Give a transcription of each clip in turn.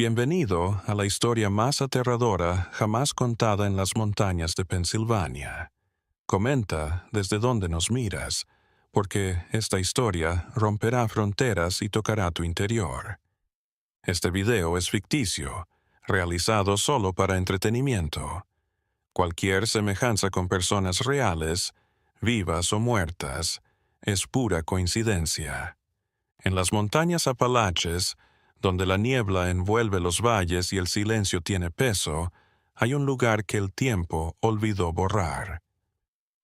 Bienvenido a la historia más aterradora jamás contada en las montañas de Pensilvania. Comenta desde dónde nos miras, porque esta historia romperá fronteras y tocará tu interior. Este video es ficticio, realizado solo para entretenimiento. Cualquier semejanza con personas reales, vivas o muertas, es pura coincidencia. En las montañas Apalaches, donde la niebla envuelve los valles y el silencio tiene peso, hay un lugar que el tiempo olvidó borrar.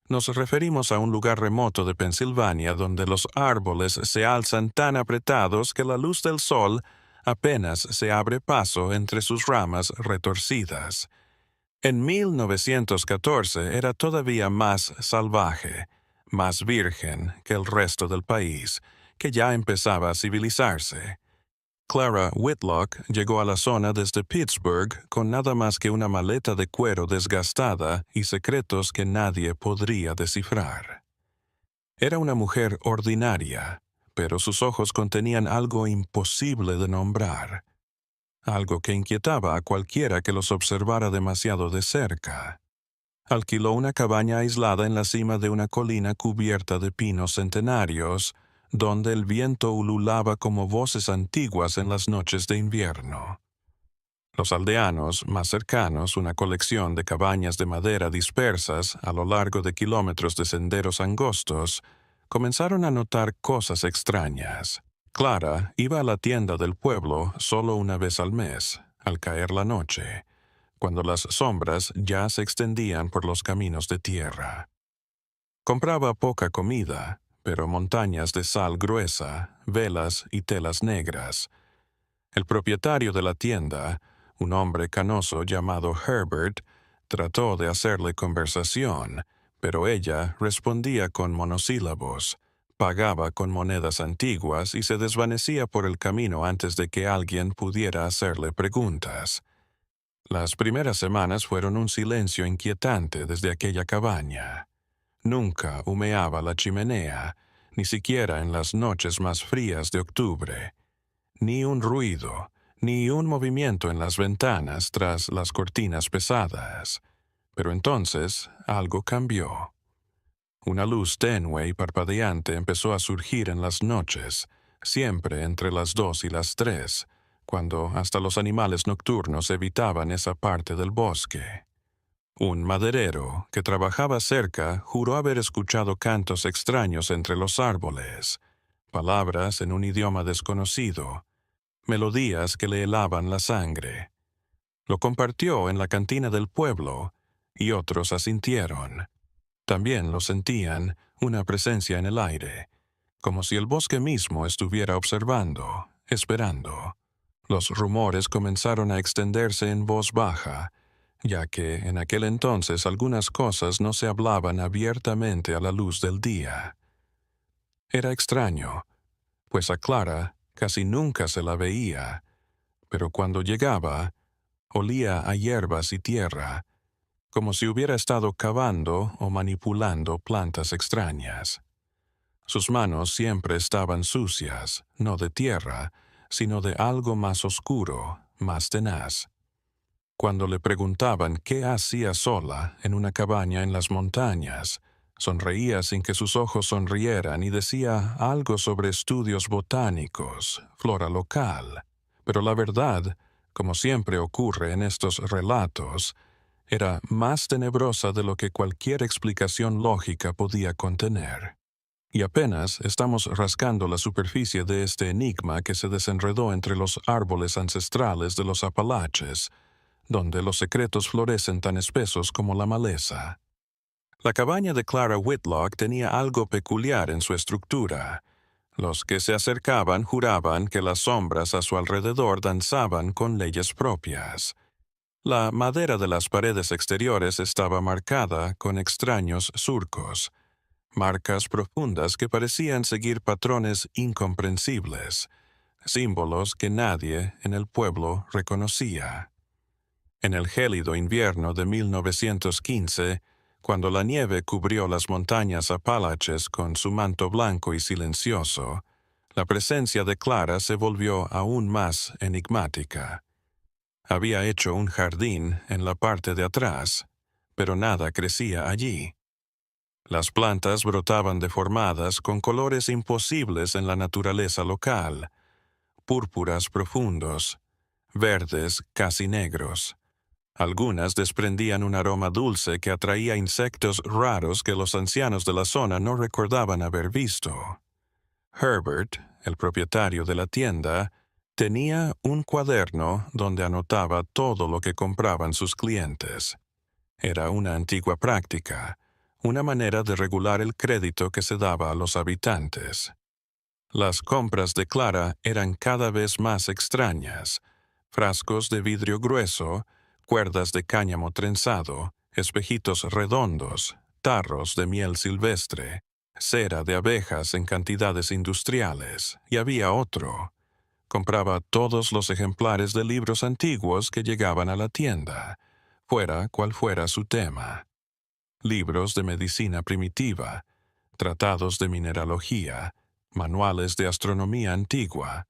Nos referimos a un lugar remoto de Pensilvania donde los árboles se alzan tan apretados que la luz del sol apenas se abre paso entre sus ramas retorcidas. En 1914 era todavía más salvaje, más virgen que el resto del país, que ya empezaba a civilizarse. Clara Whitlock llegó a la zona desde Pittsburgh con nada más que una maleta de cuero desgastada y secretos que nadie podría descifrar. Era una mujer ordinaria, pero sus ojos contenían algo imposible de nombrar, algo que inquietaba a cualquiera que los observara demasiado de cerca. Alquiló una cabaña aislada en la cima de una colina cubierta de pinos centenarios, donde el viento ululaba como voces antiguas en las noches de invierno. Los aldeanos más cercanos, una colección de cabañas de madera dispersas a lo largo de kilómetros de senderos angostos, comenzaron a notar cosas extrañas. Clara iba a la tienda del pueblo solo una vez al mes, al caer la noche, cuando las sombras ya se extendían por los caminos de tierra. Compraba poca comida, pero montañas de sal gruesa, velas y telas negras. El propietario de la tienda, un hombre canoso llamado Herbert, trató de hacerle conversación, pero ella respondía con monosílabos, pagaba con monedas antiguas y se desvanecía por el camino antes de que alguien pudiera hacerle preguntas. Las primeras semanas fueron un silencio inquietante desde aquella cabaña. Nunca humeaba la chimenea, ni siquiera en las noches más frías de octubre. Ni un ruido, ni un movimiento en las ventanas tras las cortinas pesadas. Pero entonces algo cambió. Una luz tenue y parpadeante empezó a surgir en las noches, siempre entre las 2 y las 3, cuando hasta los animales nocturnos evitaban esa parte del bosque. Un maderero que trabajaba cerca juró haber escuchado cantos extraños entre los árboles, palabras en un idioma desconocido, melodías que le helaban la sangre. Lo compartió en la cantina del pueblo, y otros asintieron. También lo sentían, una presencia en el aire, como si el bosque mismo estuviera observando, esperando. Los rumores comenzaron a extenderse en voz baja, ya que en aquel entonces algunas cosas no se hablaban abiertamente a la luz del día. Era extraño, pues a Clara casi nunca se la veía, pero cuando llegaba, olía a hierbas y tierra, como si hubiera estado cavando o manipulando plantas extrañas. Sus manos siempre estaban sucias, no de tierra, sino de algo más oscuro, más tenaz. Cuando le preguntaban qué hacía sola en una cabaña en las montañas, sonreía sin que sus ojos sonrieran y decía algo sobre estudios botánicos, flora local. Pero la verdad, como siempre ocurre en estos relatos, era más tenebrosa de lo que cualquier explicación lógica podía contener. Y apenas estamos rascando la superficie de este enigma que se desenredó entre los árboles ancestrales de los Apalaches, donde los secretos florecen tan espesos como la maleza. La cabaña de Clara Whitlock tenía algo peculiar en su estructura. Los que se acercaban juraban que las sombras a su alrededor danzaban con leyes propias. La madera de las paredes exteriores estaba marcada con extraños surcos, marcas profundas que parecían seguir patrones incomprensibles, símbolos que nadie en el pueblo reconocía. En el gélido invierno de 1915, cuando la nieve cubrió las montañas Apalaches con su manto blanco y silencioso, la presencia de Clara se volvió aún más enigmática. Había hecho un jardín en la parte de atrás, pero nada crecía allí. Las plantas brotaban deformadas con colores imposibles en la naturaleza local, púrpuras profundos, verdes casi negros. Algunas desprendían un aroma dulce que atraía insectos raros que los ancianos de la zona no recordaban haber visto. Herbert, el propietario de la tienda, tenía un cuaderno donde anotaba todo lo que compraban sus clientes. Era una antigua práctica, una manera de regular el crédito que se daba a los habitantes. Las compras de Clara eran cada vez más extrañas. Frascos de vidrio grueso, cuerdas de cáñamo trenzado, espejitos redondos, tarros de miel silvestre, cera de abejas en cantidades industriales, y había otro. Compraba todos los ejemplares de libros antiguos que llegaban a la tienda, fuera cual fuera su tema. Libros de medicina primitiva, tratados de mineralogía, manuales de astronomía antigua.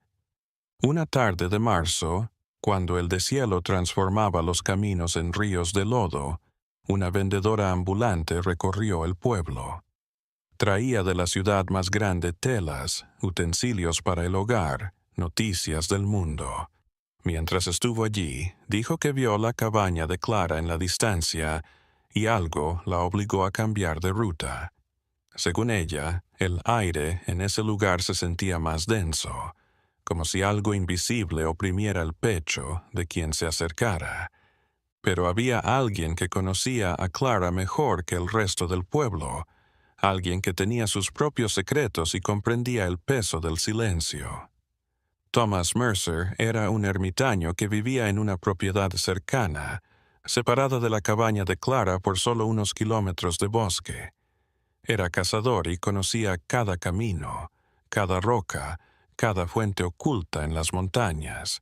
Una tarde de marzo, cuando el deshielo transformaba los caminos en ríos de lodo, una vendedora ambulante recorrió el pueblo. Traía de la ciudad más grande telas, utensilios para el hogar, noticias del mundo. Mientras estuvo allí, dijo que vio la cabaña de Clara en la distancia y algo la obligó a cambiar de ruta. Según ella, el aire en ese lugar se sentía más denso, como si algo invisible oprimiera el pecho de quien se acercara. Pero había alguien que conocía a Clara mejor que el resto del pueblo, alguien que tenía sus propios secretos y comprendía el peso del silencio. Thomas Mercer era un ermitaño que vivía en una propiedad cercana, separada de la cabaña de Clara por solo unos kilómetros de bosque. Era cazador y conocía cada camino, cada roca, cada fuente oculta en las montañas.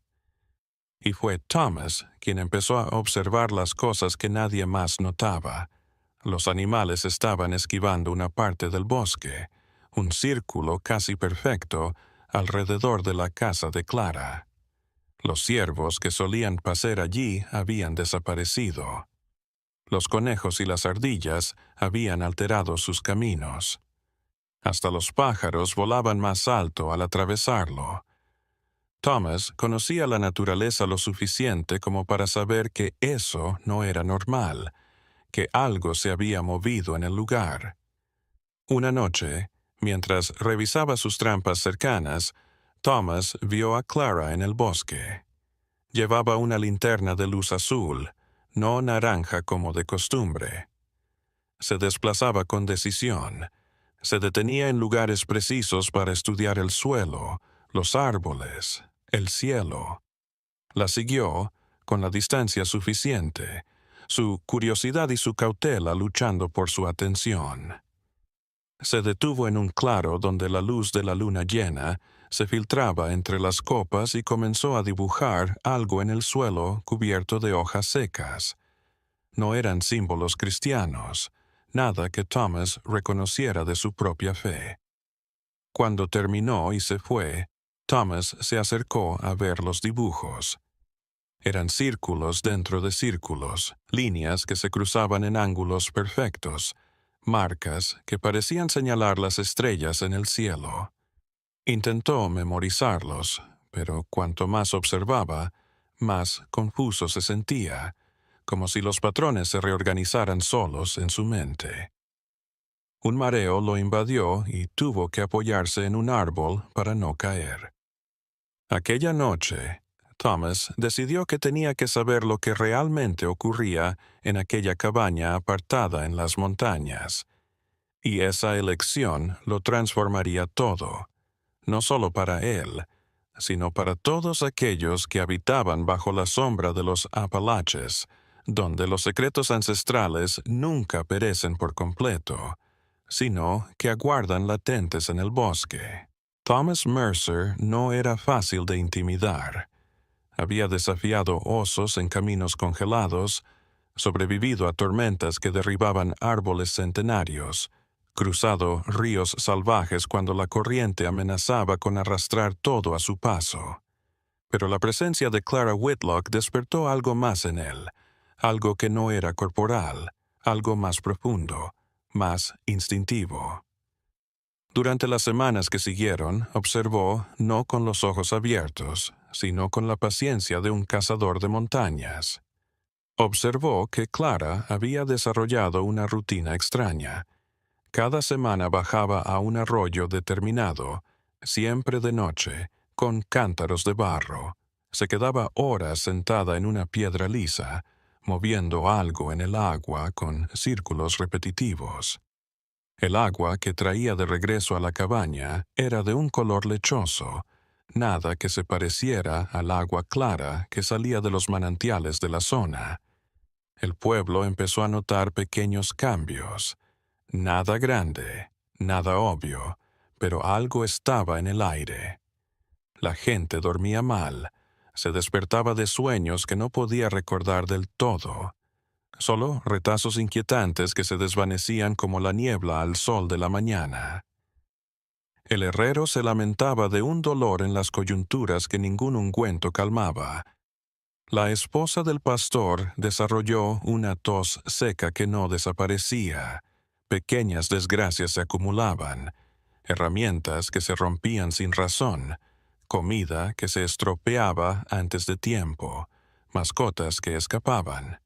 Y fue Thomas quien empezó a observar las cosas que nadie más notaba. Los animales estaban esquivando una parte del bosque, un círculo casi perfecto alrededor de la casa de Clara. Los ciervos que solían pasear allí habían desaparecido. Los conejos y las ardillas habían alterado sus caminos. Hasta los pájaros volaban más alto al atravesarlo. Thomas conocía la naturaleza lo suficiente como para saber que eso no era normal, que algo se había movido en el lugar. Una noche, mientras revisaba sus trampas cercanas, Thomas vio a Clara en el bosque. Llevaba una linterna de luz azul, no naranja como de costumbre. Se desplazaba con decisión. Se detenía en lugares precisos para estudiar el suelo, los árboles, el cielo. La siguió, con la distancia suficiente, su curiosidad y su cautela luchando por su atención. Se detuvo en un claro donde la luz de la luna llena se filtraba entre las copas y comenzó a dibujar algo en el suelo cubierto de hojas secas. No eran símbolos cristianos, nada que Thomas reconociera de su propia fe. Cuando terminó y se fue, Thomas se acercó a ver los dibujos. Eran círculos dentro de círculos, líneas que se cruzaban en ángulos perfectos, marcas que parecían señalar las estrellas en el cielo. Intentó memorizarlos, pero cuanto más observaba, más confuso se sentía, como si los patrones se reorganizaran solos en su mente. Un mareo lo invadió y tuvo que apoyarse en un árbol para no caer. Aquella noche, Thomas decidió que tenía que saber lo que realmente ocurría en aquella cabaña apartada en las montañas, y esa elección lo transformaría todo, no solo para él, sino para todos aquellos que habitaban bajo la sombra de los Apalaches, donde los secretos ancestrales nunca perecen por completo, sino que aguardan latentes en el bosque. Thomas Mercer no era fácil de intimidar. Había desafiado osos en caminos congelados, sobrevivido a tormentas que derribaban árboles centenarios, cruzado ríos salvajes cuando la corriente amenazaba con arrastrar todo a su paso. Pero la presencia de Clara Whitlock despertó algo más en él, algo que no era corporal, algo más profundo, más instintivo. Durante las semanas que siguieron, observó, no con los ojos abiertos, sino con la paciencia de un cazador de montañas. Observó que Clara había desarrollado una rutina extraña. Cada semana bajaba a un arroyo determinado, siempre de noche, con cántaros de barro. Se quedaba horas sentada en una piedra lisa, moviendo algo en el agua con círculos repetitivos. El agua que traía de regreso a la cabaña era de un color lechoso, nada que se pareciera al agua clara que salía de los manantiales de la zona. El pueblo empezó a notar pequeños cambios. Nada grande, nada obvio, pero algo estaba en el aire. La gente dormía mal, se despertaba de sueños que no podía recordar del todo. Solo retazos inquietantes que se desvanecían como la niebla al sol de la mañana. El herrero se lamentaba de un dolor en las coyunturas que ningún ungüento calmaba. La esposa del pastor desarrolló una tos seca que no desaparecía. Pequeñas desgracias se acumulaban, herramientas que se rompían sin razón, comida que se estropeaba antes de tiempo, mascotas que escapaban.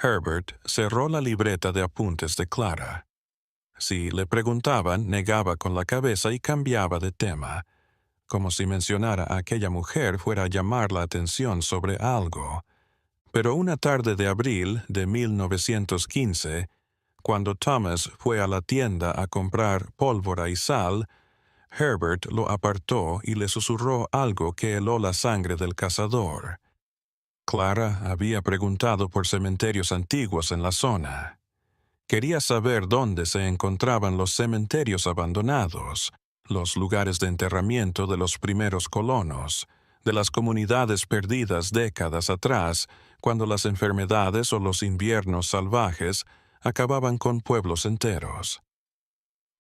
Herbert cerró la libreta de apuntes de Clara. Si le preguntaban, negaba con la cabeza y cambiaba de tema, como si mencionar a aquella mujer fuera a llamar la atención sobre algo. Pero una tarde de abril de 1915, cuando Thomas fue a la tienda a comprar pólvora y sal, Herbert lo apartó y le susurró algo que heló la sangre del cazador. Clara había preguntado por cementerios antiguos en la zona. Quería saber dónde se encontraban los cementerios abandonados, los lugares de enterramiento de los primeros colonos, de las comunidades perdidas décadas atrás, cuando las enfermedades o los inviernos salvajes acababan con pueblos enteros.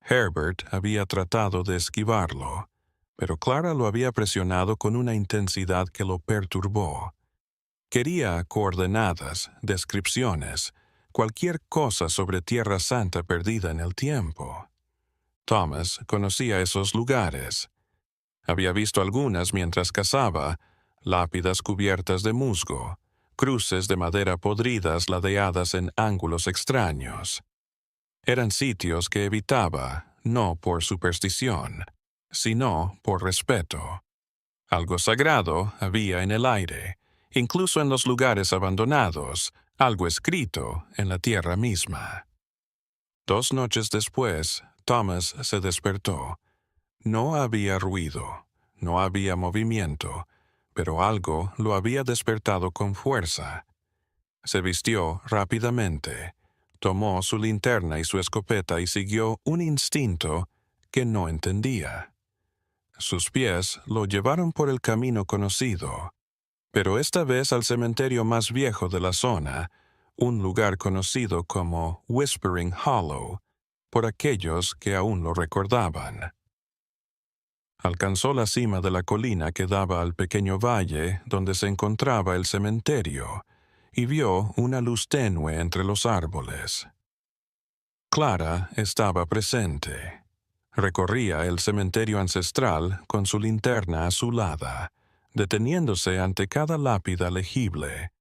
Herbert había tratado de esquivarlo, pero Clara lo había presionado con una intensidad que lo perturbó. Quería coordenadas, descripciones, cualquier cosa sobre Tierra Santa perdida en el tiempo. Thomas conocía esos lugares. Había visto algunas mientras cazaba, lápidas cubiertas de musgo, cruces de madera podridas ladeadas en ángulos extraños. Eran sitios que evitaba, no por superstición, sino por respeto. Algo sagrado había en el aire, incluso en los lugares abandonados, algo escrito en la tierra misma. 2 noches después, Thomas se despertó. No había ruido, no había movimiento, pero algo lo había despertado con fuerza. Se vistió rápidamente, tomó su linterna y su escopeta y siguió un instinto que no entendía. Sus pies lo llevaron por el camino conocido, pero esta vez al cementerio más viejo de la zona, un lugar conocido como Whispering Hollow, por aquellos que aún lo recordaban. Alcanzó la cima de la colina que daba al pequeño valle donde se encontraba el cementerio y vio una luz tenue entre los árboles. Clara estaba presente. Recorría el cementerio ancestral con su linterna azulada, deteniéndose ante cada lápida legible,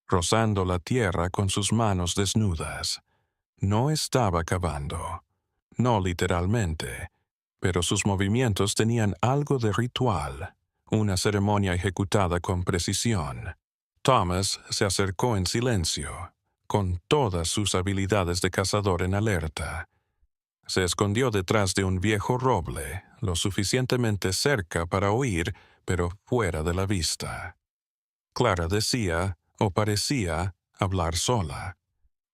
rozando la tierra con sus manos desnudas. No estaba cavando, no literalmente, pero sus movimientos tenían algo de ritual, una ceremonia ejecutada con precisión. Thomas se acercó en silencio, con todas sus habilidades de cazador en alerta. Se escondió detrás de un viejo roble, lo suficientemente cerca para oír, pero fuera de la vista. Clara decía, o parecía, hablar sola.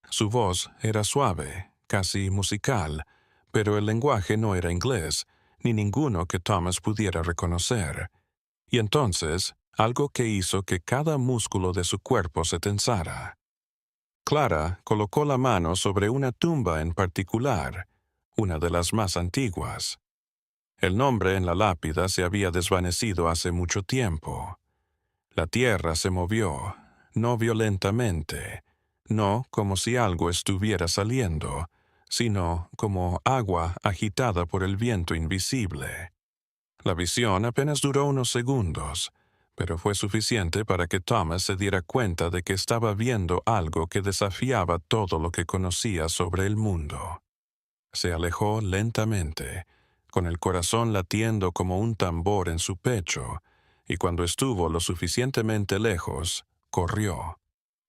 Su voz era suave, casi musical, pero el lenguaje no era inglés, ni ninguno que Thomas pudiera reconocer. Y entonces, algo que hizo que cada músculo de su cuerpo se tensara. Clara colocó la mano sobre una tumba en particular, una de las más antiguas. El nombre en la lápida se había desvanecido hace mucho tiempo. La tierra se movió, no violentamente, no como si algo estuviera saliendo, sino como agua agitada por el viento invisible. La visión apenas duró unos segundos, pero fue suficiente para que Thomas se diera cuenta de que estaba viendo algo que desafiaba todo lo que conocía sobre el mundo. Se alejó lentamente, con el corazón latiendo como un tambor en su pecho, y cuando estuvo lo suficientemente lejos, corrió.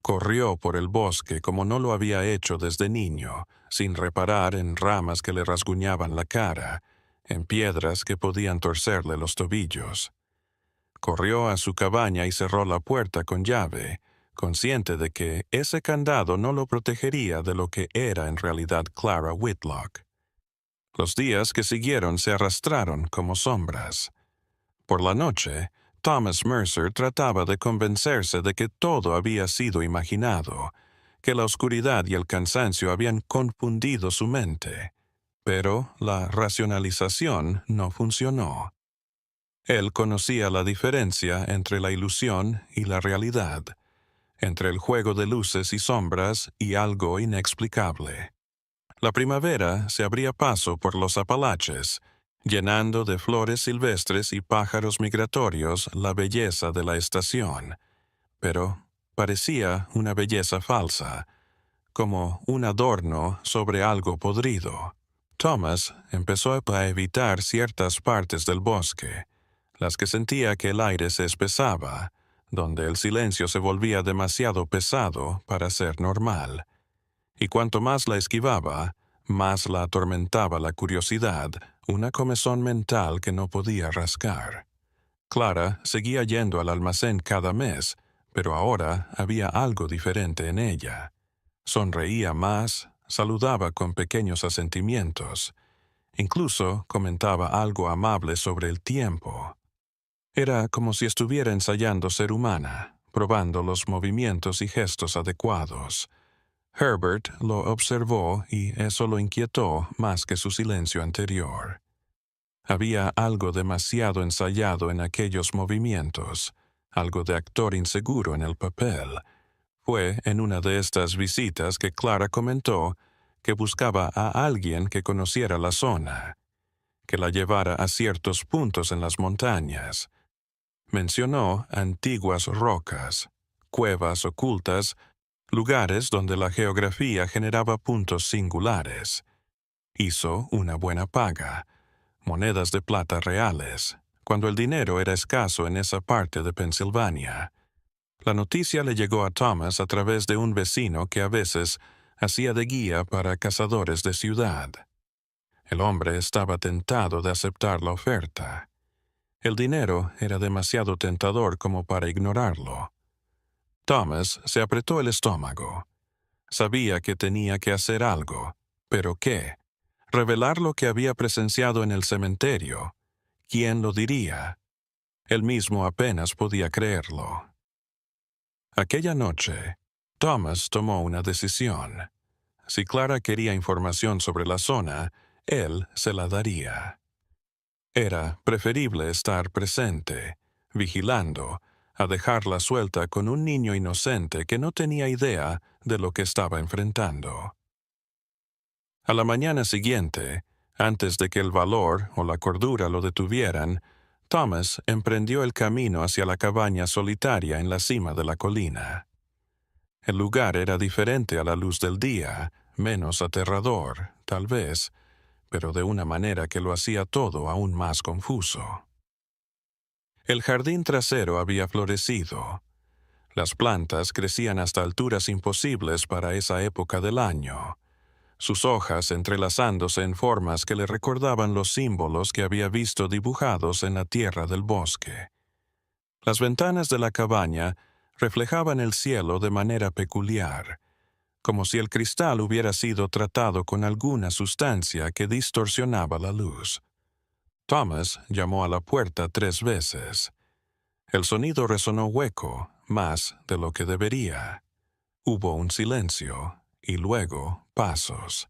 Corrió por el bosque como no lo había hecho desde niño, sin reparar en ramas que le rasguñaban la cara, en piedras que podían torcerle los tobillos. Corrió a su cabaña y cerró la puerta con llave, consciente de que ese candado no lo protegería de lo que era en realidad Clara Whitlock. Los días que siguieron se arrastraron como sombras. Por la noche, Thomas Mercer trataba de convencerse de que todo había sido imaginado, que la oscuridad y el cansancio habían confundido su mente. Pero la racionalización no funcionó. Él conocía la diferencia entre la ilusión y la realidad, entre el juego de luces y sombras y algo inexplicable. La primavera se abría paso por los Apalaches, llenando de flores silvestres y pájaros migratorios la belleza de la estación, pero parecía una belleza falsa, como un adorno sobre algo podrido. Thomas empezó a evitar ciertas partes del bosque, las que sentía que el aire se espesaba, donde el silencio se volvía demasiado pesado para ser normal. Y cuanto más la esquivaba, más la atormentaba la curiosidad, una comezón mental que no podía rascar. Clara seguía yendo al almacén cada mes, pero ahora había algo diferente en ella. Sonreía más, saludaba con pequeños asentimientos. Incluso comentaba algo amable sobre el tiempo. Era como si estuviera ensayando ser humana, probando los movimientos y gestos adecuados. Herbert lo observó y eso lo inquietó más que su silencio anterior. Había algo demasiado ensayado en aquellos movimientos, algo de actor inseguro en el papel. Fue en una de estas visitas que Clara comentó que buscaba a alguien que conociera la zona, que la llevara a ciertos puntos en las montañas. Mencionó antiguas rocas, cuevas ocultas, lugares donde la geografía generaba puntos singulares. Hizo una buena paga, monedas de plata reales, cuando el dinero era escaso en esa parte de Pensilvania. La noticia le llegó a Thomas a través de un vecino que a veces hacía de guía para cazadores de ciudad. El hombre estaba tentado de aceptar la oferta. El dinero era demasiado tentador como para ignorarlo. Thomas se apretó el estómago. Sabía que tenía que hacer algo, pero ¿qué? Revelar lo que había presenciado en el cementerio. ¿Quién lo diría? Él mismo apenas podía creerlo. Aquella noche, Thomas tomó una decisión. Si Clara quería información sobre la zona, él se la daría. Era preferible estar presente, vigilando, a dejarla suelta con un niño inocente que no tenía idea de lo que estaba enfrentando. A la mañana siguiente, antes de que el valor o la cordura lo detuvieran, Thomas emprendió el camino hacia la cabaña solitaria en la cima de la colina. El lugar era diferente a la luz del día, menos aterrador, tal vez, pero de una manera que lo hacía todo aún más confuso. El jardín trasero había florecido. Las plantas crecían hasta alturas imposibles para esa época del año, sus hojas entrelazándose en formas que le recordaban los símbolos que había visto dibujados en la tierra del bosque. Las ventanas de la cabaña reflejaban el cielo de manera peculiar, como si el cristal hubiera sido tratado con alguna sustancia que distorsionaba la luz. Thomas llamó a la puerta 3 veces. El sonido resonó hueco, más de lo que debería. Hubo un silencio, y luego pasos.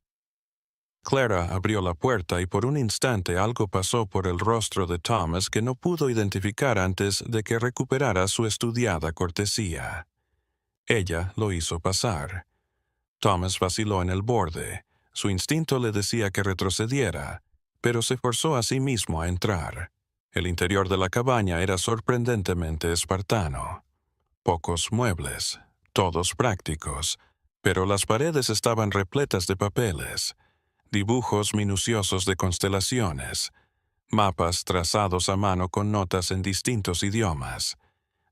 Clara abrió la puerta y por un instante algo pasó por el rostro de Thomas que no pudo identificar antes de que recuperara su estudiada cortesía. Ella lo hizo pasar. Thomas vaciló en el borde. Su instinto le decía que retrocediera, pero se forzó a sí mismo a entrar. El interior de la cabaña era sorprendentemente espartano. Pocos muebles, todos prácticos, pero las paredes estaban repletas de papeles, dibujos minuciosos de constelaciones, mapas trazados a mano con notas en distintos idiomas,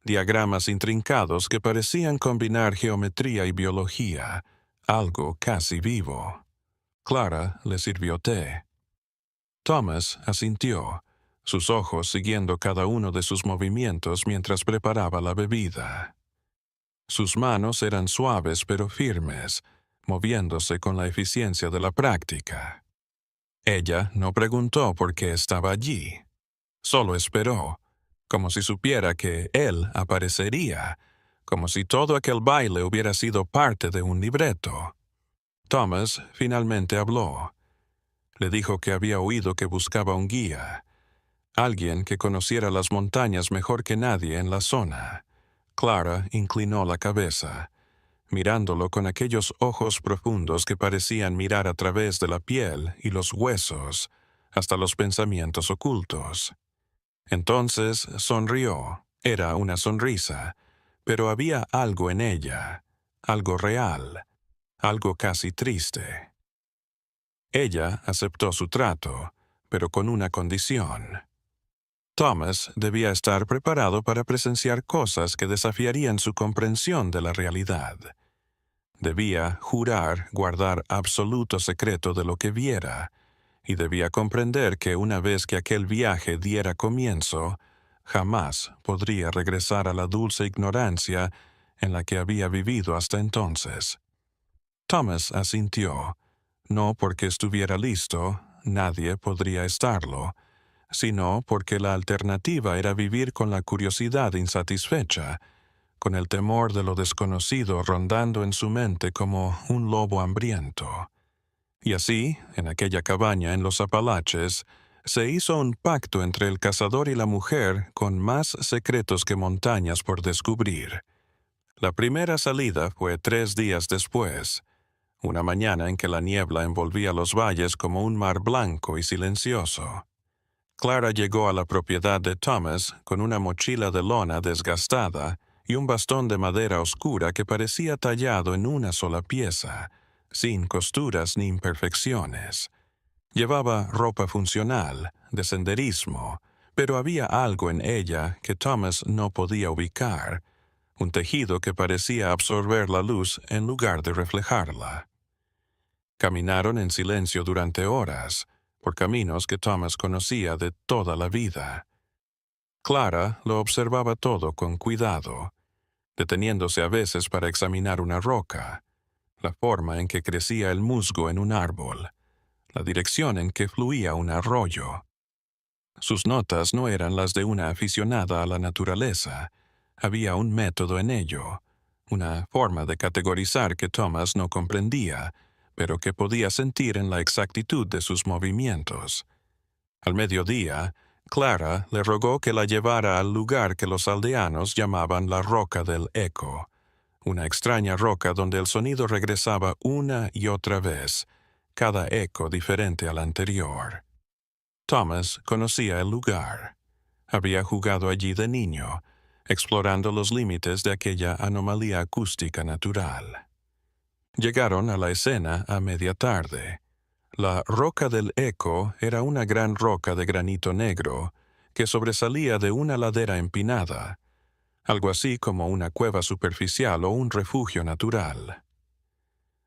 diagramas intrincados que parecían combinar geometría y biología, algo casi vivo. Clara le sirvió té. Thomas asintió, sus ojos siguiendo cada uno de sus movimientos mientras preparaba la bebida. Sus manos eran suaves pero firmes, moviéndose con la eficiencia de la práctica. Ella no preguntó por qué estaba allí. Solo esperó, como si supiera que él aparecería, como si todo aquel baile hubiera sido parte de un libreto. Thomas finalmente habló. Le dijo que había oído que buscaba un guía, alguien que conociera las montañas mejor que nadie en la zona. Clara inclinó la cabeza, mirándolo con aquellos ojos profundos que parecían mirar a través de la piel y los huesos, hasta los pensamientos ocultos. Entonces sonrió. Era una sonrisa, pero había algo en ella, algo real, algo casi triste. Ella aceptó su trato, pero con una condición. Thomas debía estar preparado para presenciar cosas que desafiarían su comprensión de la realidad. Debía jurar guardar absoluto secreto de lo que viera, y debía comprender que una vez que aquel viaje diera comienzo, jamás podría regresar a la dulce ignorancia en la que había vivido hasta entonces. Thomas asintió, no porque estuviera listo, nadie podría estarlo, sino porque la alternativa era vivir con la curiosidad insatisfecha, con el temor de lo desconocido rondando en su mente como un lobo hambriento. Y así, en aquella cabaña en los Apalaches, se hizo un pacto entre el cazador y la mujer con más secretos que montañas por descubrir. La primera salida fue 3 días después, una mañana en que la niebla envolvía los valles como un mar blanco y silencioso. Clara llegó a la propiedad de Thomas con una mochila de lona desgastada y un bastón de madera oscura que parecía tallado en una sola pieza, sin costuras ni imperfecciones. Llevaba ropa funcional, de senderismo, pero había algo en ella que Thomas no podía ubicar, un tejido que parecía absorber la luz en lugar de reflejarla. Caminaron en silencio durante horas, por caminos que Thomas conocía de toda la vida. Clara lo observaba todo con cuidado, deteniéndose a veces para examinar una roca, la forma en que crecía el musgo en un árbol, la dirección en que fluía un arroyo. Sus notas no eran las de una aficionada a la naturaleza. Había un método en ello, una forma de categorizar que Thomas no comprendía, pero que podía sentir en la exactitud de sus movimientos. Al mediodía, Clara le rogó que la llevara al lugar que los aldeanos llamaban la Roca del Eco, una extraña roca donde el sonido regresaba una y otra vez, cada eco diferente al anterior. Thomas conocía el lugar. Había jugado allí de niño, explorando los límites de aquella anomalía acústica natural. Llegaron a la escena a media tarde. La Roca del Eco era una gran roca de granito negro que sobresalía de una ladera empinada, algo así como una cueva superficial o un refugio natural.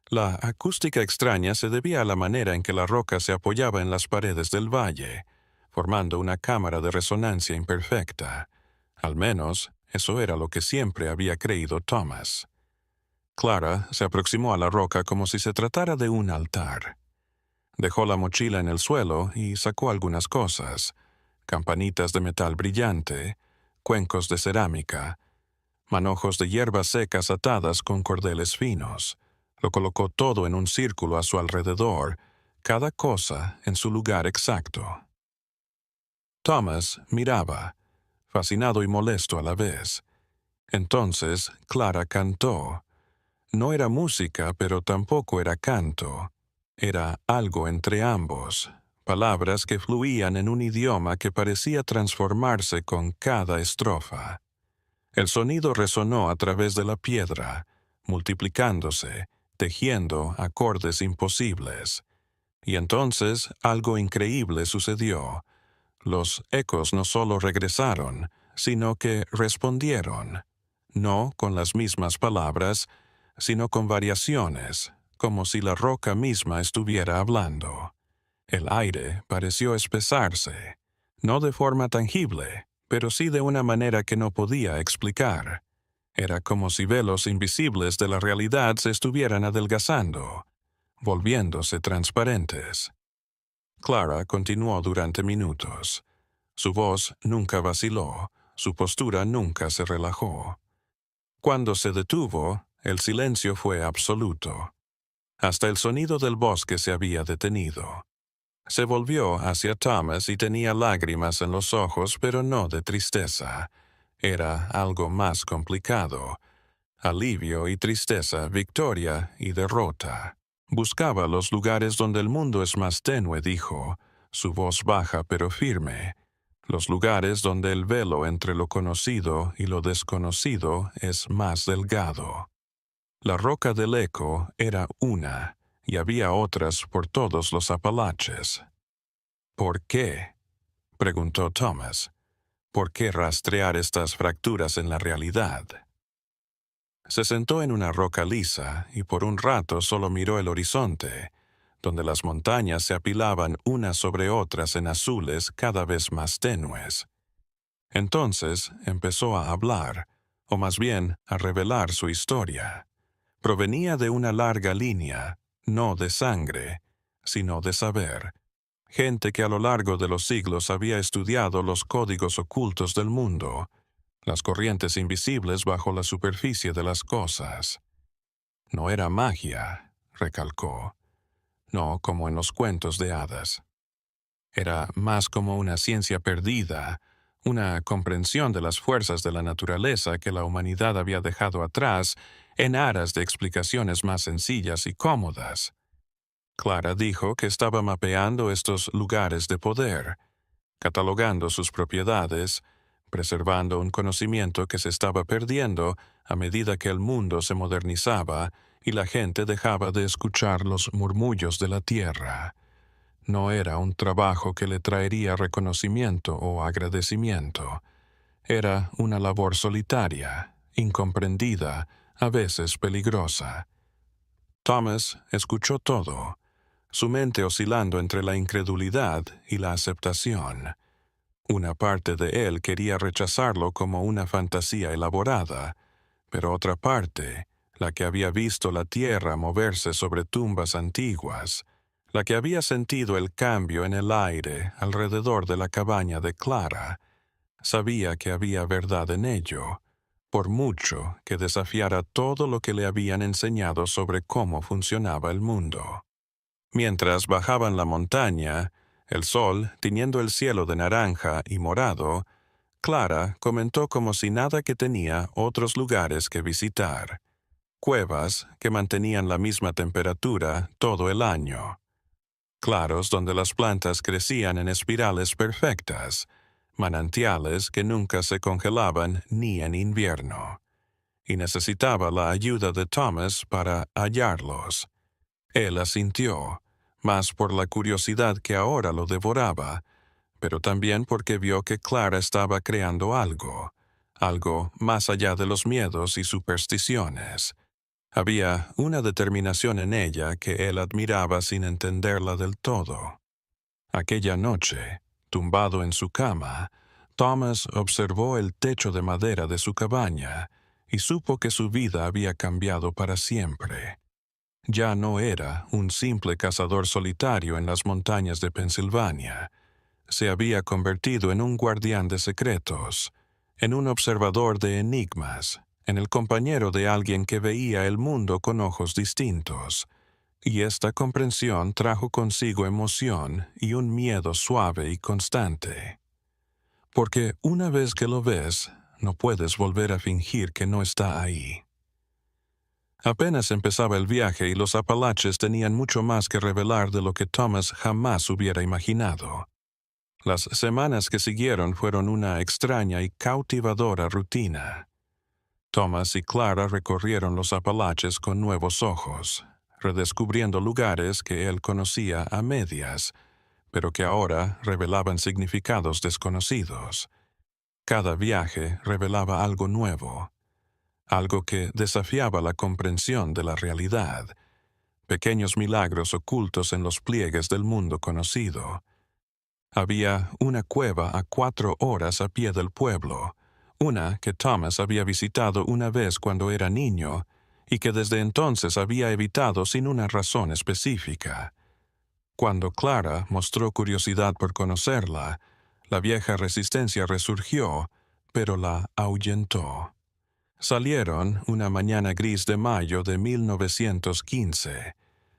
La acústica extraña se debía a la manera en que la roca se apoyaba en las paredes del valle, formando una cámara de resonancia imperfecta. Al menos, eso era lo que siempre había creído Thomas. Clara se aproximó a la roca como si se tratara de un altar. Dejó la mochila en el suelo y sacó algunas cosas: campanitas de metal brillante, cuencos de cerámica, manojos de hierbas secas atadas con cordeles finos. Lo colocó todo en un círculo a su alrededor, cada cosa en su lugar exacto. Thomas miraba, fascinado y molesto a la vez. Entonces Clara cantó. No era música, pero tampoco era canto. Era algo entre ambos, palabras que fluían en un idioma que parecía transformarse con cada estrofa. El sonido resonó a través de la piedra, multiplicándose, tejiendo acordes imposibles. Y entonces algo increíble sucedió. Los ecos no solo regresaron, sino que respondieron, no con las mismas palabras, sino con variaciones, como si la roca misma estuviera hablando. El aire pareció espesarse, no de forma tangible, pero sí de una manera que no podía explicar. Era como si velos invisibles de la realidad se estuvieran adelgazando, volviéndose transparentes. Clara continuó durante minutos. Su voz nunca vaciló, su postura nunca se relajó. Cuando se detuvo, el silencio fue absoluto. Hasta el sonido del bosque se había detenido. Se volvió hacia Thomas y tenía lágrimas en los ojos, pero no de tristeza. Era algo más complicado. Alivio y tristeza, victoria y derrota. Buscaba los lugares donde el mundo es más tenue, dijo, su voz baja pero firme. Los lugares donde el velo entre lo conocido y lo desconocido es más delgado. La roca del eco era una, y había otras por todos los Apalaches. ¿Por qué?, preguntó Thomas. ¿Por qué rastrear estas fracturas en la realidad? Se sentó en una roca lisa y por un rato solo miró el horizonte, donde las montañas se apilaban unas sobre otras en azules cada vez más tenues. Entonces empezó a hablar, o más bien a revelar su historia. Provenía de una larga línea, no de sangre, sino de saber. Gente que a lo largo de los siglos había estudiado los códigos ocultos del mundo, las corrientes invisibles bajo la superficie de las cosas. No era magia, recalcó, no como en los cuentos de hadas. Era más como una ciencia perdida, una comprensión de las fuerzas de la naturaleza que la humanidad había dejado atrás en aras de explicaciones más sencillas y cómodas. Clara dijo que estaba mapeando estos lugares de poder, catalogando sus propiedades, preservando un conocimiento que se estaba perdiendo a medida que el mundo se modernizaba y la gente dejaba de escuchar los murmullos de la tierra. No era un trabajo que le traería reconocimiento o agradecimiento. Era una labor solitaria, incomprendida, a veces peligrosa. Thomas escuchó todo, su mente oscilando entre la incredulidad y la aceptación. Una parte de él quería rechazarlo como una fantasía elaborada, pero otra parte, la que había visto la tierra moverse sobre tumbas antiguas, la que había sentido el cambio en el aire alrededor de la cabaña de Clara, sabía que había verdad en ello, por mucho que desafiara todo lo que le habían enseñado sobre cómo funcionaba el mundo. Mientras bajaban la montaña, el sol tiñendo el cielo de naranja y morado, Clara comentó como si nada que tenía otros lugares que visitar, cuevas que mantenían la misma temperatura todo el año, claros donde las plantas crecían en espirales perfectas, manantiales que nunca se congelaban ni en invierno, y necesitaba la ayuda de Thomas para hallarlos. Él asintió, más por la curiosidad que ahora lo devoraba, pero también porque vio que Clara estaba creando algo más allá de los miedos y supersticiones. Había una determinación en ella que él admiraba sin entenderla del todo. Aquella noche, tumbado en su cama, Thomas observó el techo de madera de su cabaña y supo que su vida había cambiado para siempre. Ya no era un simple cazador solitario en las montañas de Pensilvania. Se había convertido en un guardián de secretos, en un observador de enigmas, en el compañero de alguien que veía el mundo con ojos distintos, Y esta comprensión trajo consigo emoción y un miedo suave y constante. Porque una vez que lo ves, no puedes volver a fingir que no está ahí. Apenas empezaba el viaje y los Apalaches tenían mucho más que revelar de lo que Thomas jamás hubiera imaginado. Las semanas que siguieron fueron una extraña y cautivadora rutina. Thomas y Clara recorrieron los Apalaches con nuevos ojos, redescubriendo lugares que él conocía a medias, pero que ahora revelaban significados desconocidos. Cada viaje revelaba algo nuevo, algo que desafiaba la comprensión de la realidad, pequeños milagros ocultos en los pliegues del mundo conocido. Había una cueva a 4 horas a pie del pueblo, una que Thomas había visitado una vez cuando era niño y que desde entonces había evitado sin una razón específica. Cuando Clara mostró curiosidad por conocerla, la vieja resistencia resurgió, pero la ahuyentó. Salieron una mañana gris de mayo de 1915.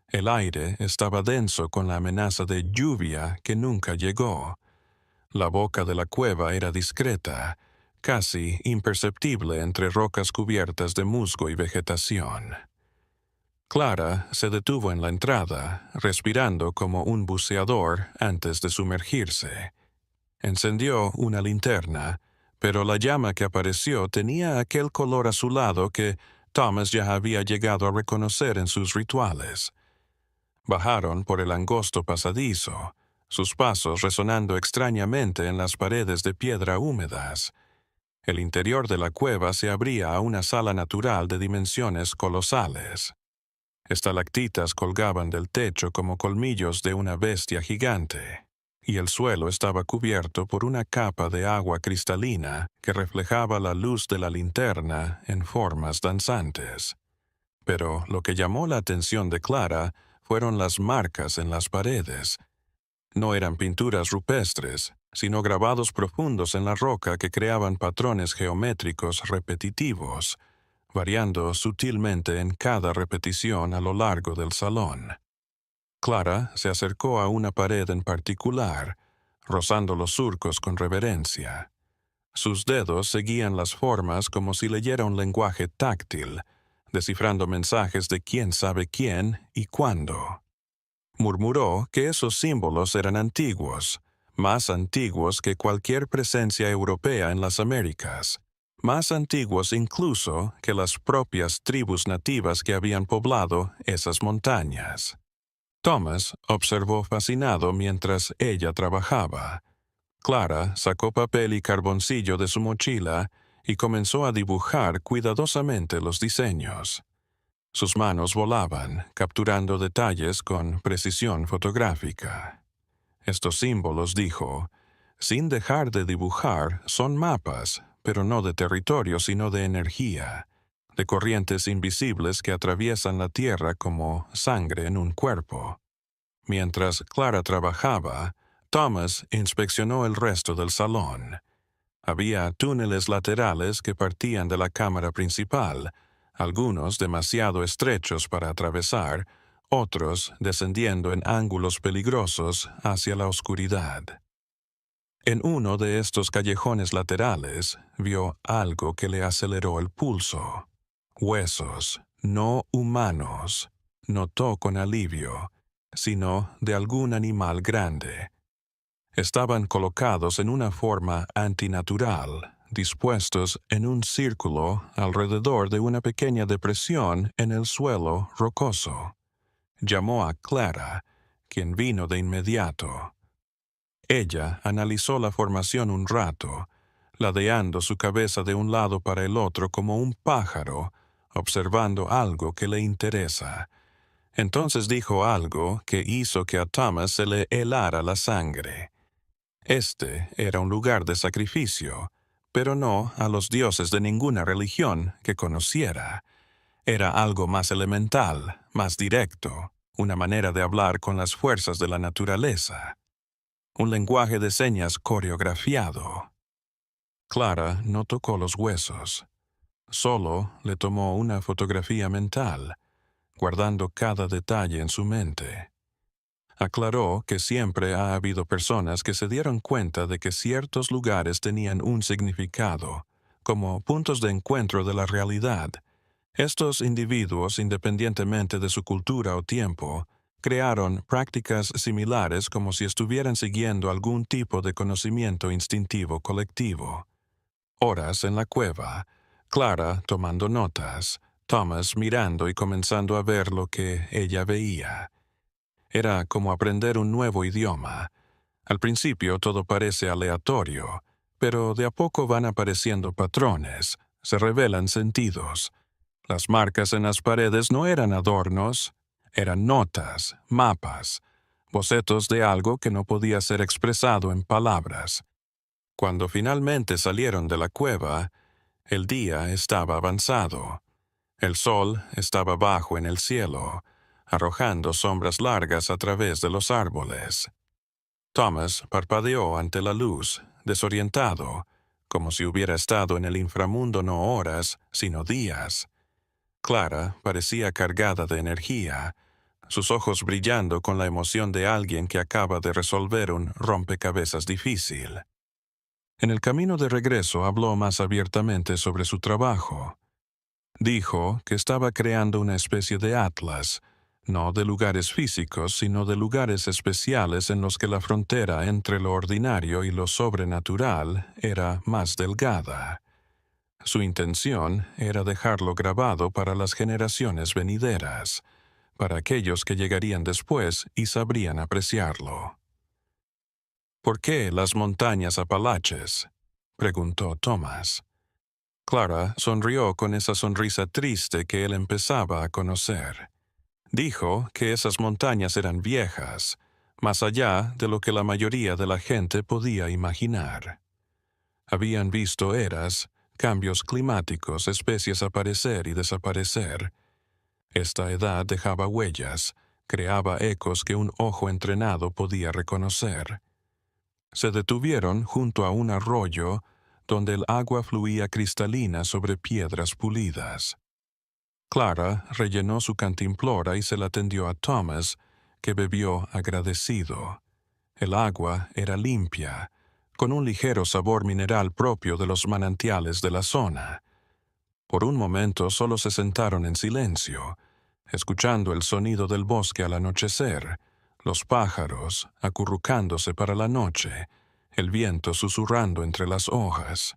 El aire estaba denso con la amenaza de lluvia que nunca llegó. La boca de la cueva era discreta, casi imperceptible entre rocas cubiertas de musgo y vegetación. Clara se detuvo en la entrada, respirando como un buceador antes de sumergirse. Encendió una linterna, pero la llama que apareció tenía aquel color azulado que Thomas ya había llegado a reconocer en sus rituales. Bajaron por el angosto pasadizo, sus pasos resonando extrañamente en las paredes de piedra húmedas. El interior de la cueva se abría a una sala natural de dimensiones colosales. Estalactitas colgaban del techo como colmillos de una bestia gigante, y el suelo estaba cubierto por una capa de agua cristalina que reflejaba la luz de la linterna en formas danzantes. Pero lo que llamó la atención de Clara fueron las marcas en las paredes. No eran pinturas rupestres, sino grabados profundos en la roca que creaban patrones geométricos repetitivos, variando sutilmente en cada repetición a lo largo del salón. Clara se acercó a una pared en particular, rozando los surcos con reverencia. Sus dedos seguían las formas como si leyera un lenguaje táctil, descifrando mensajes de quién sabe quién y cuándo. Murmuró que esos símbolos eran antiguos, más antiguos que cualquier presencia europea en las Américas, más antiguos incluso que las propias tribus nativas que habían poblado esas montañas. Thomas observó fascinado mientras ella trabajaba. Clara sacó papel y carboncillo de su mochila y comenzó a dibujar cuidadosamente los diseños. Sus manos volaban, capturando detalles con precisión fotográfica. Estos símbolos, dijo, sin dejar de dibujar, son mapas, pero no de territorio, sino de energía, de corrientes invisibles que atraviesan la tierra como sangre en un cuerpo. Mientras Clara trabajaba, Thomas inspeccionó el resto del salón. Había túneles laterales que partían de la cámara principal, algunos demasiado estrechos para atravesar, otros descendiendo en ángulos peligrosos hacia la oscuridad. En uno de estos callejones laterales vio algo que le aceleró el pulso. Huesos, no humanos, notó con alivio, sino de algún animal grande. Estaban colocados en una forma antinatural, dispuestos en un círculo alrededor de una pequeña depresión en el suelo rocoso. Llamó a Clara, quien vino de inmediato. Ella analizó la formación un rato, ladeando su cabeza de un lado para el otro como un pájaro, observando algo que le interesa. Entonces dijo algo que hizo que a Thomas se le helara la sangre. Este era un lugar de sacrificio, pero no a los dioses de ninguna religión que conociera. Era algo más elemental, más directo, una manera de hablar con las fuerzas de la naturaleza. Un lenguaje de señas coreografiado. Clara no tocó los huesos. Solo le tomó una fotografía mental, guardando cada detalle en su mente. Aclaró que siempre ha habido personas que se dieron cuenta de que ciertos lugares tenían un significado, como puntos de encuentro de la realidad. Estos individuos, independientemente de su cultura o tiempo, crearon prácticas similares como si estuvieran siguiendo algún tipo de conocimiento instintivo colectivo. Horas en la cueva, Clara tomando notas, Thomas mirando y comenzando a ver lo que ella veía. Era como aprender un nuevo idioma. Al principio todo parece aleatorio, pero de a poco van apareciendo patrones, se revelan sentidos. Las marcas en las paredes no eran adornos, eran notas, mapas, bocetos de algo que no podía ser expresado en palabras. Cuando finalmente salieron de la cueva, el día estaba avanzado. El sol estaba bajo en el cielo, arrojando sombras largas a través de los árboles. Thomas parpadeó ante la luz, desorientado, como si hubiera estado en el inframundo no horas, sino días. Clara parecía cargada de energía, sus ojos brillando con la emoción de alguien que acaba de resolver un rompecabezas difícil. En el camino de regreso habló más abiertamente sobre su trabajo. Dijo que estaba creando una especie de atlas, no de lugares físicos, sino de lugares especiales en los que la frontera entre lo ordinario y lo sobrenatural era más delgada. Su intención era dejarlo grabado para las generaciones venideras, para aquellos que llegarían después y sabrían apreciarlo. ¿Por qué las montañas Apalaches?, preguntó Thomas. Clara sonrió con esa sonrisa triste que él empezaba a conocer. Dijo que esas montañas eran viejas, más allá de lo que la mayoría de la gente podía imaginar. Habían visto eras, cambios climáticos, especies aparecer y desaparecer. Esta edad dejaba huellas, creaba ecos que un ojo entrenado podía reconocer. Se detuvieron junto a un arroyo donde el agua fluía cristalina sobre piedras pulidas. Clara rellenó su cantimplora y se la tendió a Thomas, que bebió agradecido. El agua era limpia, con un ligero sabor mineral propio de los manantiales de la zona. Por un momento solo se sentaron en silencio, escuchando el sonido del bosque al anochecer, los pájaros acurrucándose para la noche, el viento susurrando entre las hojas.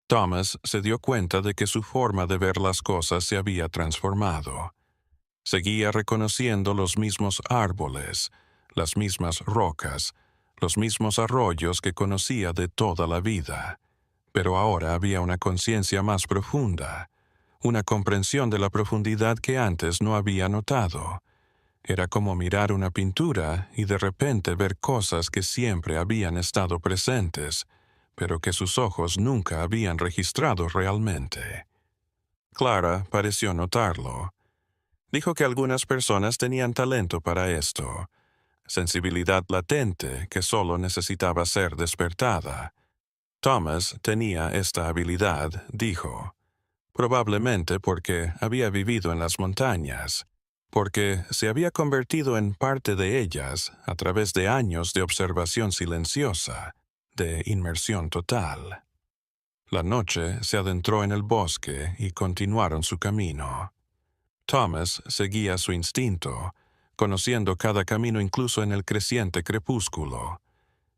Thomas se dio cuenta de que su forma de ver las cosas se había transformado. Seguía reconociendo los mismos árboles, las mismas rocas, los mismos arroyos que conocía de toda la vida, pero ahora había una conciencia más profunda, una comprensión de la profundidad que antes no había notado. Era como mirar una pintura y de repente ver cosas que siempre habían estado presentes, pero que sus ojos nunca habían registrado realmente. Clara pareció notarlo. Dijo que algunas personas tenían talento para esto, sensibilidad latente que solo necesitaba ser despertada. Thomas tenía esta habilidad, dijo, probablemente porque había vivido en las montañas, porque se había convertido en parte de ellas a través de años de observación silenciosa, de inmersión total. La noche se adentró en el bosque y continuaron su camino. Thomas seguía su instinto, conociendo cada camino incluso en el creciente crepúsculo,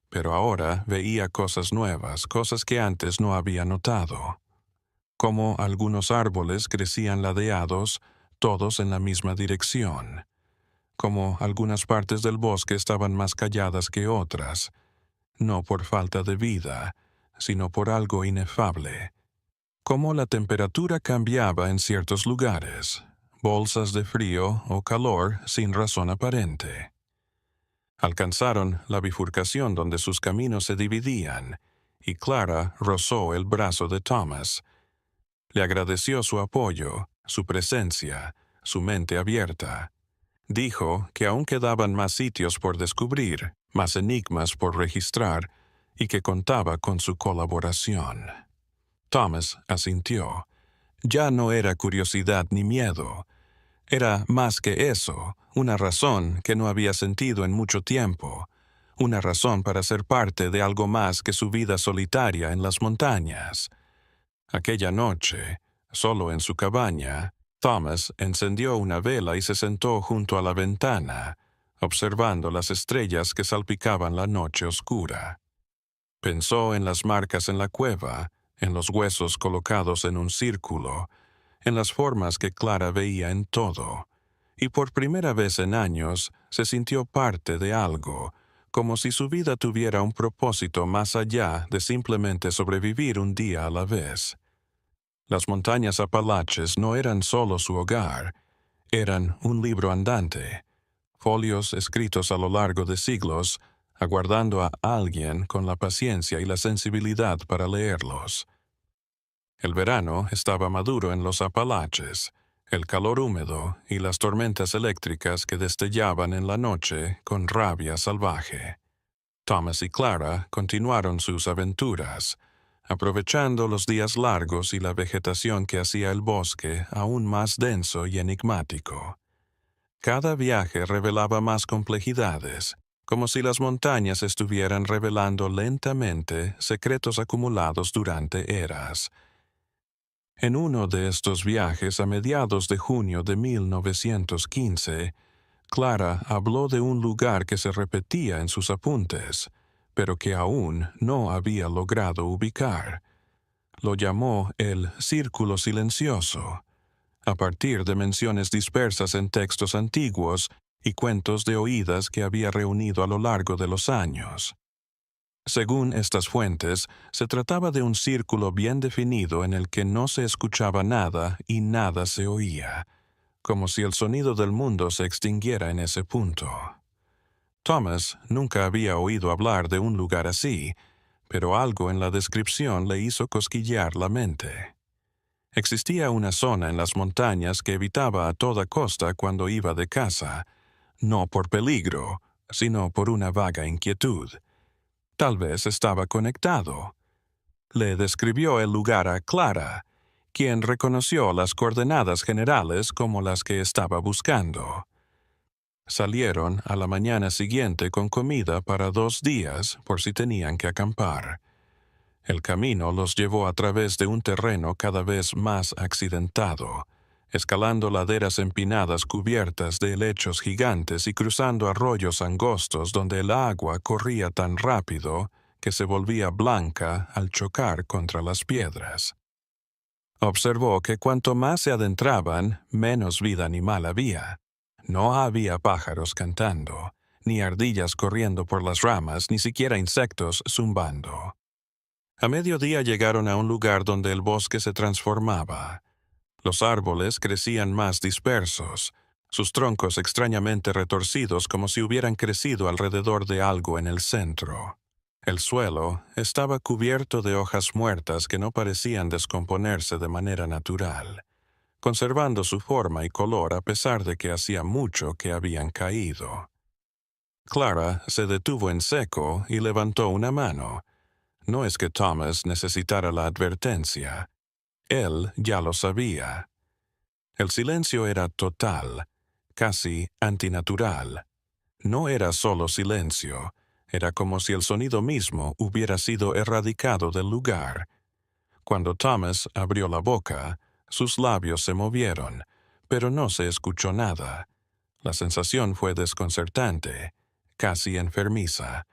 pero ahora veía cosas nuevas, cosas que antes no había notado. Como algunos árboles crecían ladeados, todos en la misma dirección. Como algunas partes del bosque estaban más calladas que otras, no por falta de vida, sino por algo inefable. Como la temperatura cambiaba en ciertos lugares, bolsas de frío o calor sin razón aparente. Alcanzaron la bifurcación donde sus caminos se dividían, y Clara rozó el brazo de Thomas. Le agradeció su apoyo, su presencia, su mente abierta. Dijo que aún quedaban más sitios por descubrir, más enigmas por registrar, y que contaba con su colaboración. Thomas asintió. Ya no era curiosidad ni miedo. Era más que eso, una razón que no había sentido en mucho tiempo, una razón para ser parte de algo más que su vida solitaria en las montañas. Aquella noche, solo en su cabaña, Thomas encendió una vela y se sentó junto a la ventana, observando las estrellas que salpicaban la noche oscura. Pensó en las marcas en la cueva, en los huesos colocados en un círculo, en las formas que Clara veía en todo, y por primera vez en años se sintió parte de algo, como si su vida tuviera un propósito más allá de simplemente sobrevivir un día a la vez. Las montañas Apalaches no eran solo su hogar, eran un libro andante, folios escritos a lo largo de siglos, aguardando a alguien con la paciencia y la sensibilidad para leerlos. El verano estaba maduro en los Apalaches, el calor húmedo y las tormentas eléctricas que destellaban en la noche con rabia salvaje. Thomas y Clara continuaron sus aventuras, aprovechando los días largos y la vegetación que hacía el bosque aún más denso y enigmático. Cada viaje revelaba más complejidades, como si las montañas estuvieran revelando lentamente secretos acumulados durante eras. En uno de estos viajes a mediados de junio de 1915, Clara habló de un lugar que se repetía en sus apuntes, pero que aún no había logrado ubicar. Lo llamó el Círculo Silencioso, a partir de menciones dispersas en textos antiguos y cuentos de oídas que había reunido a lo largo de los años. Según estas fuentes, se trataba de un círculo bien definido en el que no se escuchaba nada y nada se oía, como si el sonido del mundo se extinguiera en ese punto. Thomas nunca había oído hablar de un lugar así, pero algo en la descripción le hizo cosquillear la mente. Existía una zona en las montañas que evitaba a toda costa cuando iba de caza, no por peligro, sino por una vaga inquietud. Tal vez estaba conectado. Le describió el lugar a Clara, quien reconoció las coordenadas generales como las que estaba buscando. Salieron a la mañana siguiente con comida para 2 días por si tenían que acampar. El camino los llevó a través de un terreno cada vez más accidentado, escalando laderas empinadas cubiertas de helechos gigantes y cruzando arroyos angostos donde el agua corría tan rápido que se volvía blanca al chocar contra las piedras. Observó que cuanto más se adentraban, menos vida animal había. No había pájaros cantando, ni ardillas corriendo por las ramas, ni siquiera insectos zumbando. A mediodía llegaron a un lugar donde el bosque se transformaba. Los árboles crecían más dispersos, sus troncos extrañamente retorcidos como si hubieran crecido alrededor de algo en el centro. El suelo estaba cubierto de hojas muertas que no parecían descomponerse de manera natural, conservando su forma y color a pesar de que hacía mucho que habían caído. Clara se detuvo en seco y levantó una mano. No es que Thomas necesitara la advertencia. Él ya lo sabía. El silencio era total, casi antinatural. No era solo silencio, era como si el sonido mismo hubiera sido erradicado del lugar. Cuando Thomas abrió la boca, sus labios se movieron, pero no se escuchó nada. La sensación fue desconcertante, casi enfermiza.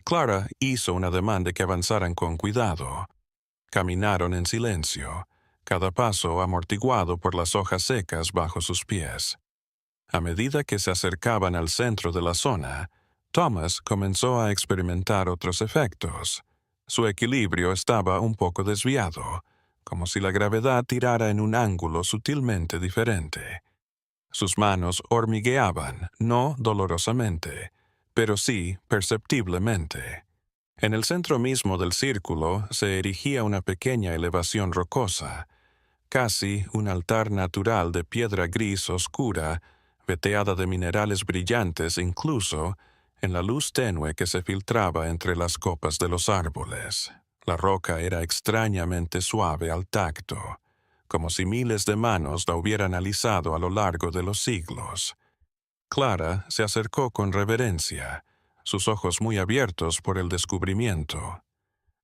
Clara hizo un ademán de que avanzaran con cuidado. Caminaron en silencio, cada paso amortiguado por las hojas secas bajo sus pies. A medida que se acercaban al centro de la zona, Thomas comenzó a experimentar otros efectos. Su equilibrio estaba un poco desviado, como si la gravedad tirara en un ángulo sutilmente diferente. Sus manos hormigueaban, no dolorosamente, pero sí perceptiblemente. En el centro mismo del círculo se erigía una pequeña elevación rocosa, casi un altar natural de piedra gris oscura, veteada de minerales brillantes incluso en la luz tenue que se filtraba entre las copas de los árboles. La roca era extrañamente suave al tacto, como si miles de manos la hubieran alisado a lo largo de los siglos. Clara se acercó con reverencia, sus ojos muy abiertos por el descubrimiento.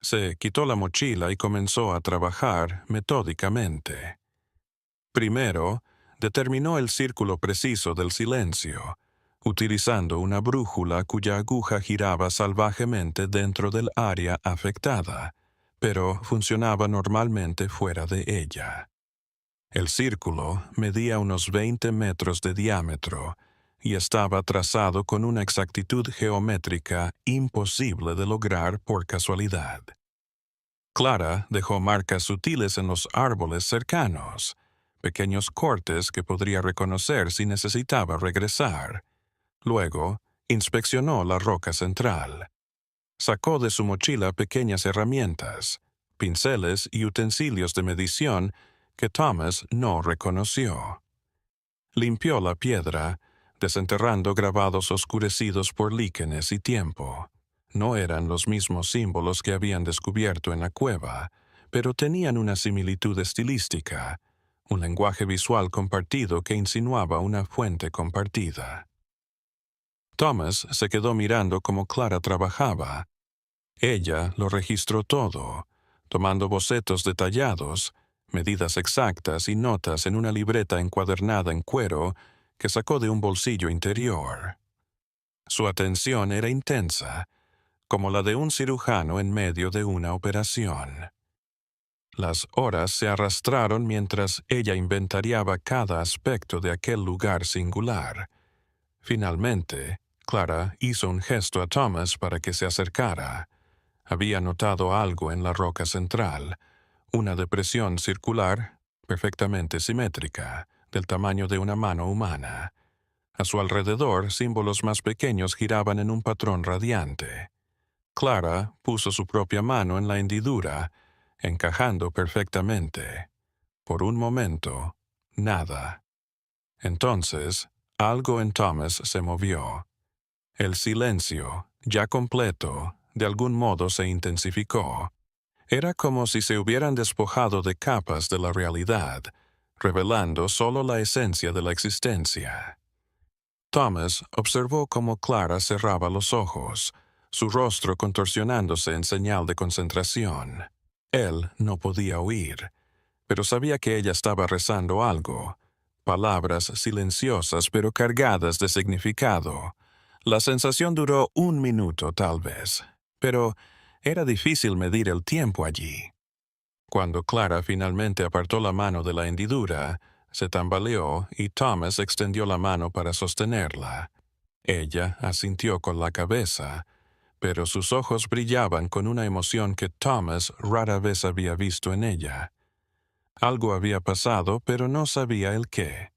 Se quitó la mochila y comenzó a trabajar metódicamente. Primero, determinó el círculo preciso del silencio, utilizando una brújula cuya aguja giraba salvajemente dentro del área afectada, pero funcionaba normalmente fuera de ella. El círculo medía unos 20 metros de diámetro y estaba trazado con una exactitud geométrica imposible de lograr por casualidad. Clara dejó marcas sutiles en los árboles cercanos, pequeños cortes que podría reconocer si necesitaba regresar. Luego, inspeccionó la roca central. Sacó de su mochila pequeñas herramientas, pinceles y utensilios de medición que Thomas no reconoció. Limpió la piedra, desenterrando grabados oscurecidos por líquenes y tiempo. No eran los mismos símbolos que habían descubierto en la cueva, pero tenían una similitud estilística, un lenguaje visual compartido que insinuaba una fuente compartida. Thomas se quedó mirando cómo Clara trabajaba. Ella lo registró todo, tomando bocetos detallados, medidas exactas y notas en una libreta encuadernada en cuero que sacó de un bolsillo interior. Su atención era intensa, como la de un cirujano en medio de una operación. Las horas se arrastraron mientras ella inventariaba cada aspecto de aquel lugar singular. Finalmente, Clara hizo un gesto a Thomas para que se acercara. Había notado algo en la roca central, una depresión circular, perfectamente simétrica, del tamaño de una mano humana. A su alrededor, símbolos más pequeños giraban en un patrón radiante. Clara puso su propia mano en la hendidura, encajando perfectamente. Por un momento, nada. Entonces, algo en Thomas se movió. El silencio, ya completo, de algún modo se intensificó. Era como si se hubieran despojado de capas de la realidad, revelando solo la esencia de la existencia. Thomas observó cómo Clara cerraba los ojos, su rostro contorsionándose en señal de concentración. Él no podía oír, pero sabía que ella estaba rezando algo, palabras silenciosas pero cargadas de significado. La sensación duró 1 minuto tal vez, pero era difícil medir el tiempo allí. Cuando Clara finalmente apartó la mano de la hendidura, se tambaleó y Thomas extendió la mano para sostenerla. Ella asintió con la cabeza, pero sus ojos brillaban con una emoción que Thomas rara vez había visto en ella. Algo había pasado, pero no sabía el qué.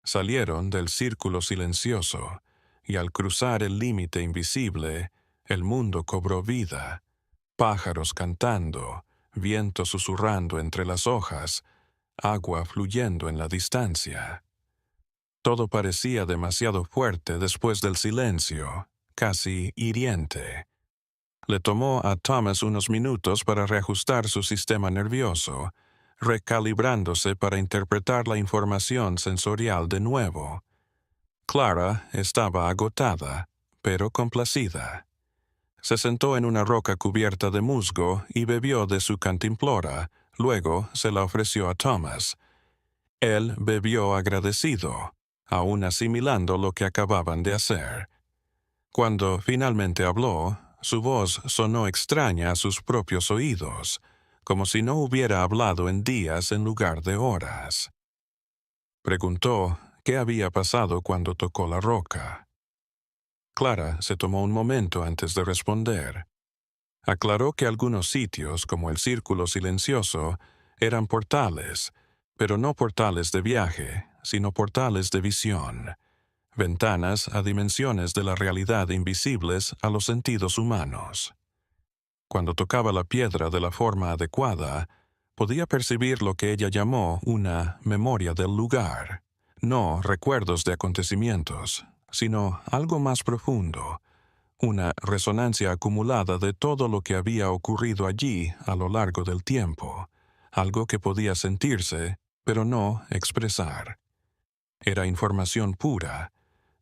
Salieron del círculo silencioso, y al cruzar el límite invisible, el mundo cobró vida. Pájaros cantando, viento susurrando entre las hojas, agua fluyendo en la distancia. Todo parecía demasiado fuerte después del silencio, casi hiriente. Le tomó a Thomas unos minutos para reajustar su sistema nervioso, recalibrándose para interpretar la información sensorial de nuevo. Clara estaba agotada, pero complacida. Se sentó en una roca cubierta de musgo y bebió de su cantimplora, luego se la ofreció a Thomas. Él bebió agradecido, aún asimilando lo que acababan de hacer. Cuando finalmente habló, su voz sonó extraña a sus propios oídos, como si no hubiera hablado en días en lugar de horas. Preguntó qué había pasado cuando tocó la roca. Clara se tomó un momento antes de responder. Aclaró que algunos sitios, como el Círculo Silencioso, eran portales, pero no portales de viaje, sino portales de visión, ventanas a dimensiones de la realidad invisibles a los sentidos humanos. Cuando tocaba la piedra de la forma adecuada, podía percibir lo que ella llamó una memoria del lugar, no recuerdos de acontecimientos, sino algo más profundo, una resonancia acumulada de todo lo que había ocurrido allí a lo largo del tiempo, algo que podía sentirse, pero no expresar. Era información pura,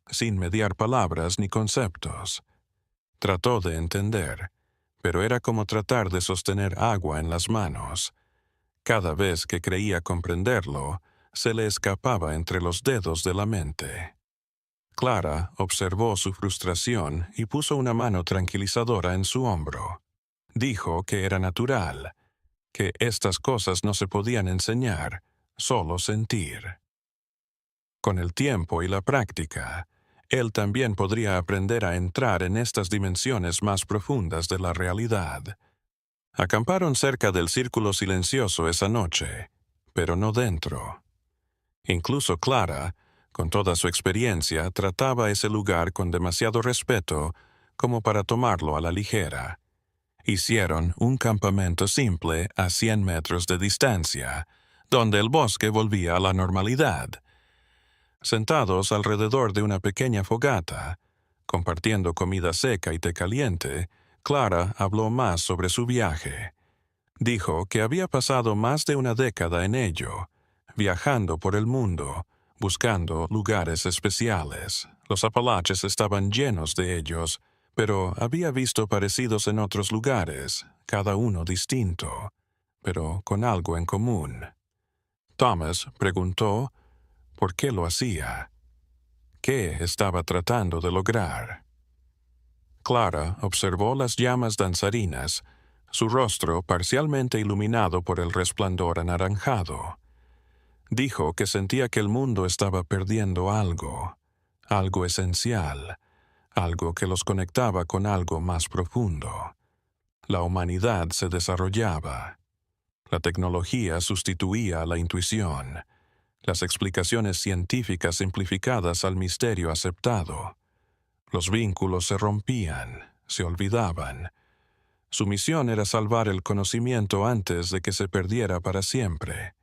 sin mediar palabras ni conceptos. Trató de entender, pero era como tratar de sostener agua en las manos. Cada vez que creía comprenderlo, se le escapaba entre los dedos de la mente. Clara observó su frustración y puso una mano tranquilizadora en su hombro. Dijo que era natural, que estas cosas no se podían enseñar, solo sentir. Con el tiempo y la práctica, él también podría aprender a entrar en estas dimensiones más profundas de la realidad. Acamparon cerca del círculo silencioso esa noche, pero no dentro. Incluso Clara, con toda su experiencia, trataba ese lugar con demasiado respeto como para tomarlo a la ligera. Hicieron un campamento simple a 100 metros de distancia, donde el bosque volvía a la normalidad. Sentados alrededor de una pequeña fogata, compartiendo comida seca y té caliente, Clara habló más sobre su viaje. Dijo que había pasado más de una década en ello, viajando por el mundo, buscando lugares especiales. Los Apalaches estaban llenos de ellos, pero había visto parecidos en otros lugares, cada uno distinto, pero con algo en común. Thomas preguntó por qué lo hacía. ¿Qué estaba tratando de lograr? Clara observó las llamas danzarinas, su rostro parcialmente iluminado por el resplandor anaranjado. Dijo que sentía que el mundo estaba perdiendo algo esencial, algo que los conectaba con algo más profundo. La humanidad se desarrollaba. La tecnología sustituía a la intuición, las explicaciones científicas simplificadas al misterio aceptado. Los vínculos se rompían, se olvidaban. Su misión era salvar el conocimiento antes de que se perdiera para siempre.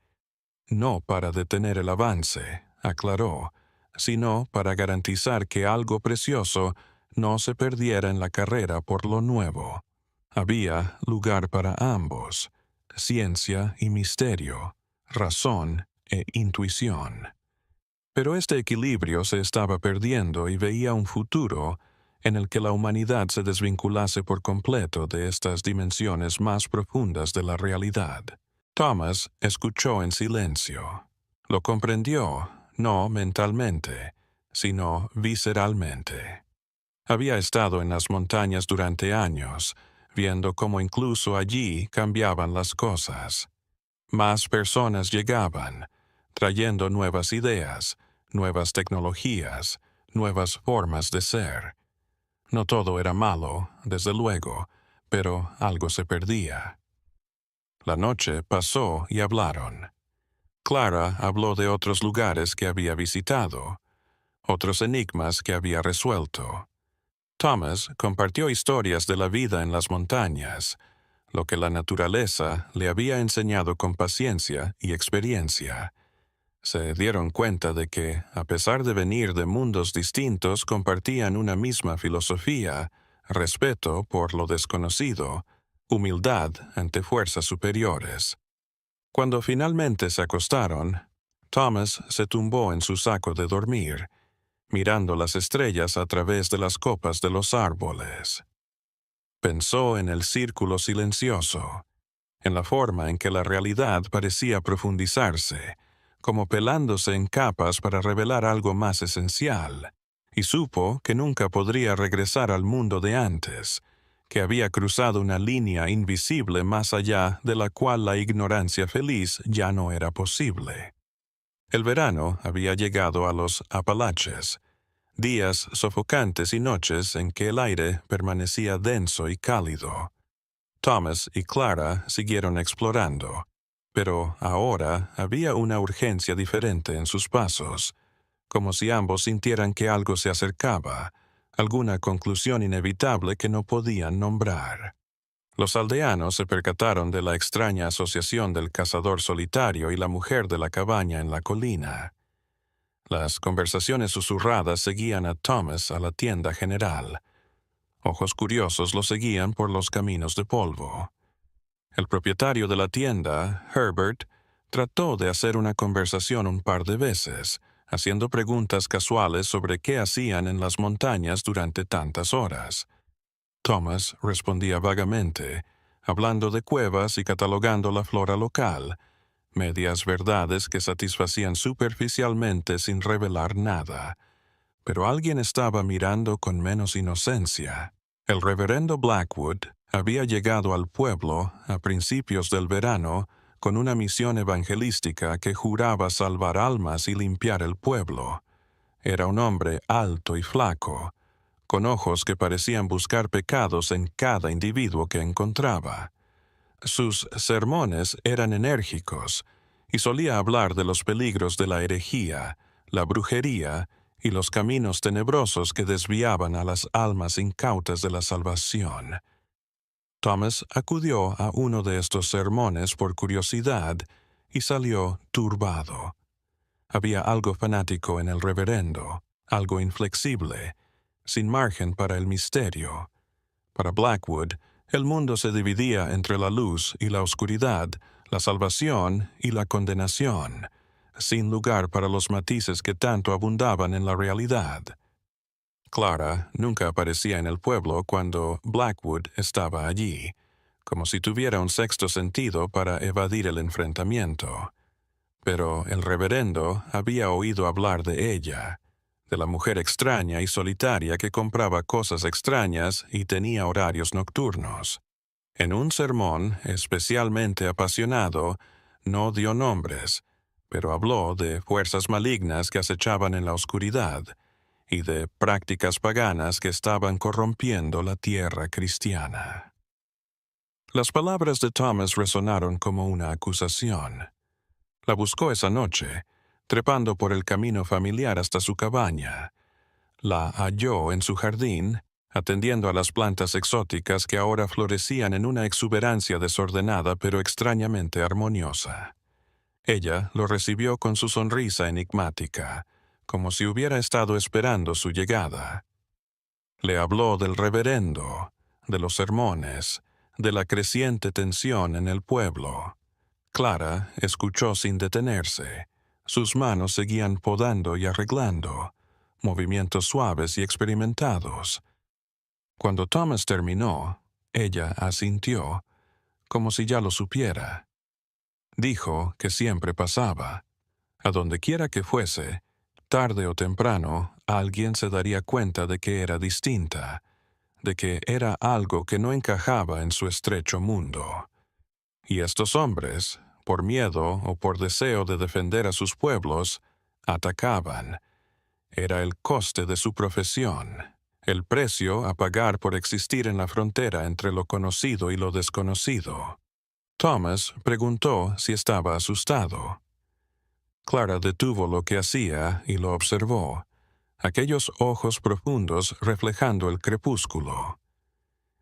No para detener el avance, aclaró, sino para garantizar que algo precioso no se perdiera en la carrera por lo nuevo. Había lugar para ambos, ciencia y misterio, razón e intuición. Pero este equilibrio se estaba perdiendo y veía un futuro en el que la humanidad se desvinculase por completo de estas dimensiones más profundas de la realidad. Thomas escuchó en silencio. Lo comprendió, no mentalmente, sino visceralmente. Había estado en las montañas durante años, viendo cómo incluso allí cambiaban las cosas. Más personas llegaban, trayendo nuevas ideas, nuevas tecnologías, nuevas formas de ser. No todo era malo, desde luego, pero algo se perdía. La noche pasó y hablaron. Clara habló de otros lugares que había visitado, otros enigmas que había resuelto. Thomas compartió historias de la vida en las montañas, lo que la naturaleza le había enseñado con paciencia y experiencia. Se dieron cuenta de que, a pesar de venir de mundos distintos, compartían una misma filosofía, respeto por lo desconocido, humildad ante fuerzas superiores. Cuando finalmente se acostaron, Thomas se tumbó en su saco de dormir, mirando las estrellas a través de las copas de los árboles. Pensó en el círculo silencioso, en la forma en que la realidad parecía profundizarse, como pelándose en capas para revelar algo más esencial, y supo que nunca podría regresar al mundo de antes, que había cruzado una línea invisible más allá de la cual la ignorancia feliz ya no era posible. El verano había llegado a los Apalaches, días sofocantes y noches en que el aire permanecía denso y cálido. Thomas y Clara siguieron explorando, pero ahora había una urgencia diferente en sus pasos, como si ambos sintieran que algo se acercaba, alguna conclusión inevitable que no podían nombrar. Los aldeanos se percataron de la extraña asociación del cazador solitario y la mujer de la cabaña en la colina. Las conversaciones susurradas seguían a Thomas a la tienda general. Ojos curiosos lo seguían por los caminos de polvo. El propietario de la tienda, Herbert, Trató de hacer una conversación un par de veces, haciendo preguntas casuales sobre qué hacían en las montañas durante tantas horas. Thomas respondía vagamente, hablando de cuevas y catalogando la flora local, medias verdades que satisfacían superficialmente sin revelar nada. Pero alguien estaba mirando con menos inocencia. El reverendo Blackwood había llegado al pueblo a principios del verano con una misión evangelística que juraba salvar almas y limpiar el pueblo. Era un hombre alto y flaco, con ojos que parecían buscar pecados en cada individuo que encontraba. Sus sermones eran enérgicos y solía hablar de los peligros de la herejía, la brujería y los caminos tenebrosos que desviaban a las almas incautas de la salvación. Thomas acudió a uno de estos sermones por curiosidad y salió turbado. Había algo fanático en el reverendo, algo inflexible, sin margen para el misterio. Para Blackwood, el mundo se dividía entre la luz y la oscuridad, la salvación y la condenación, sin lugar para los matices que tanto abundaban en la realidad. Clara nunca aparecía en el pueblo cuando Blackwood estaba allí, como si tuviera un sexto sentido para evadir el enfrentamiento. Pero el reverendo había oído hablar de ella, de la mujer extraña y solitaria que compraba cosas extrañas y tenía horarios nocturnos. En un sermón especialmente apasionado, no dio nombres, pero habló de fuerzas malignas que acechaban en la oscuridad y de prácticas paganas que estaban corrompiendo la tierra cristiana. Las palabras de Thomas resonaron como una acusación. La buscó esa noche, trepando por el camino familiar hasta su cabaña. La halló en su jardín, atendiendo a las plantas exóticas que ahora florecían en una exuberancia desordenada pero extrañamente armoniosa. Ella lo recibió con su sonrisa enigmática, como si hubiera estado esperando su llegada. Le habló del reverendo, de los sermones, de la creciente tensión en el pueblo. Clara escuchó sin detenerse. Sus manos seguían podando y arreglando, movimientos suaves y experimentados. Cuando Thomas terminó, ella asintió, como si ya lo supiera. Dijo que siempre pasaba. A donde quiera que fuese, tarde o temprano, alguien se daría cuenta de que era distinta, de que era algo que no encajaba en su estrecho mundo. Y estos hombres, por miedo o por deseo de defender a sus pueblos, atacaban. Era el coste de su profesión, el precio a pagar por existir en la frontera entre lo conocido y lo desconocido. Thomas preguntó si estaba asustado. Clara detuvo lo que hacía y lo observó, aquellos ojos profundos reflejando el crepúsculo.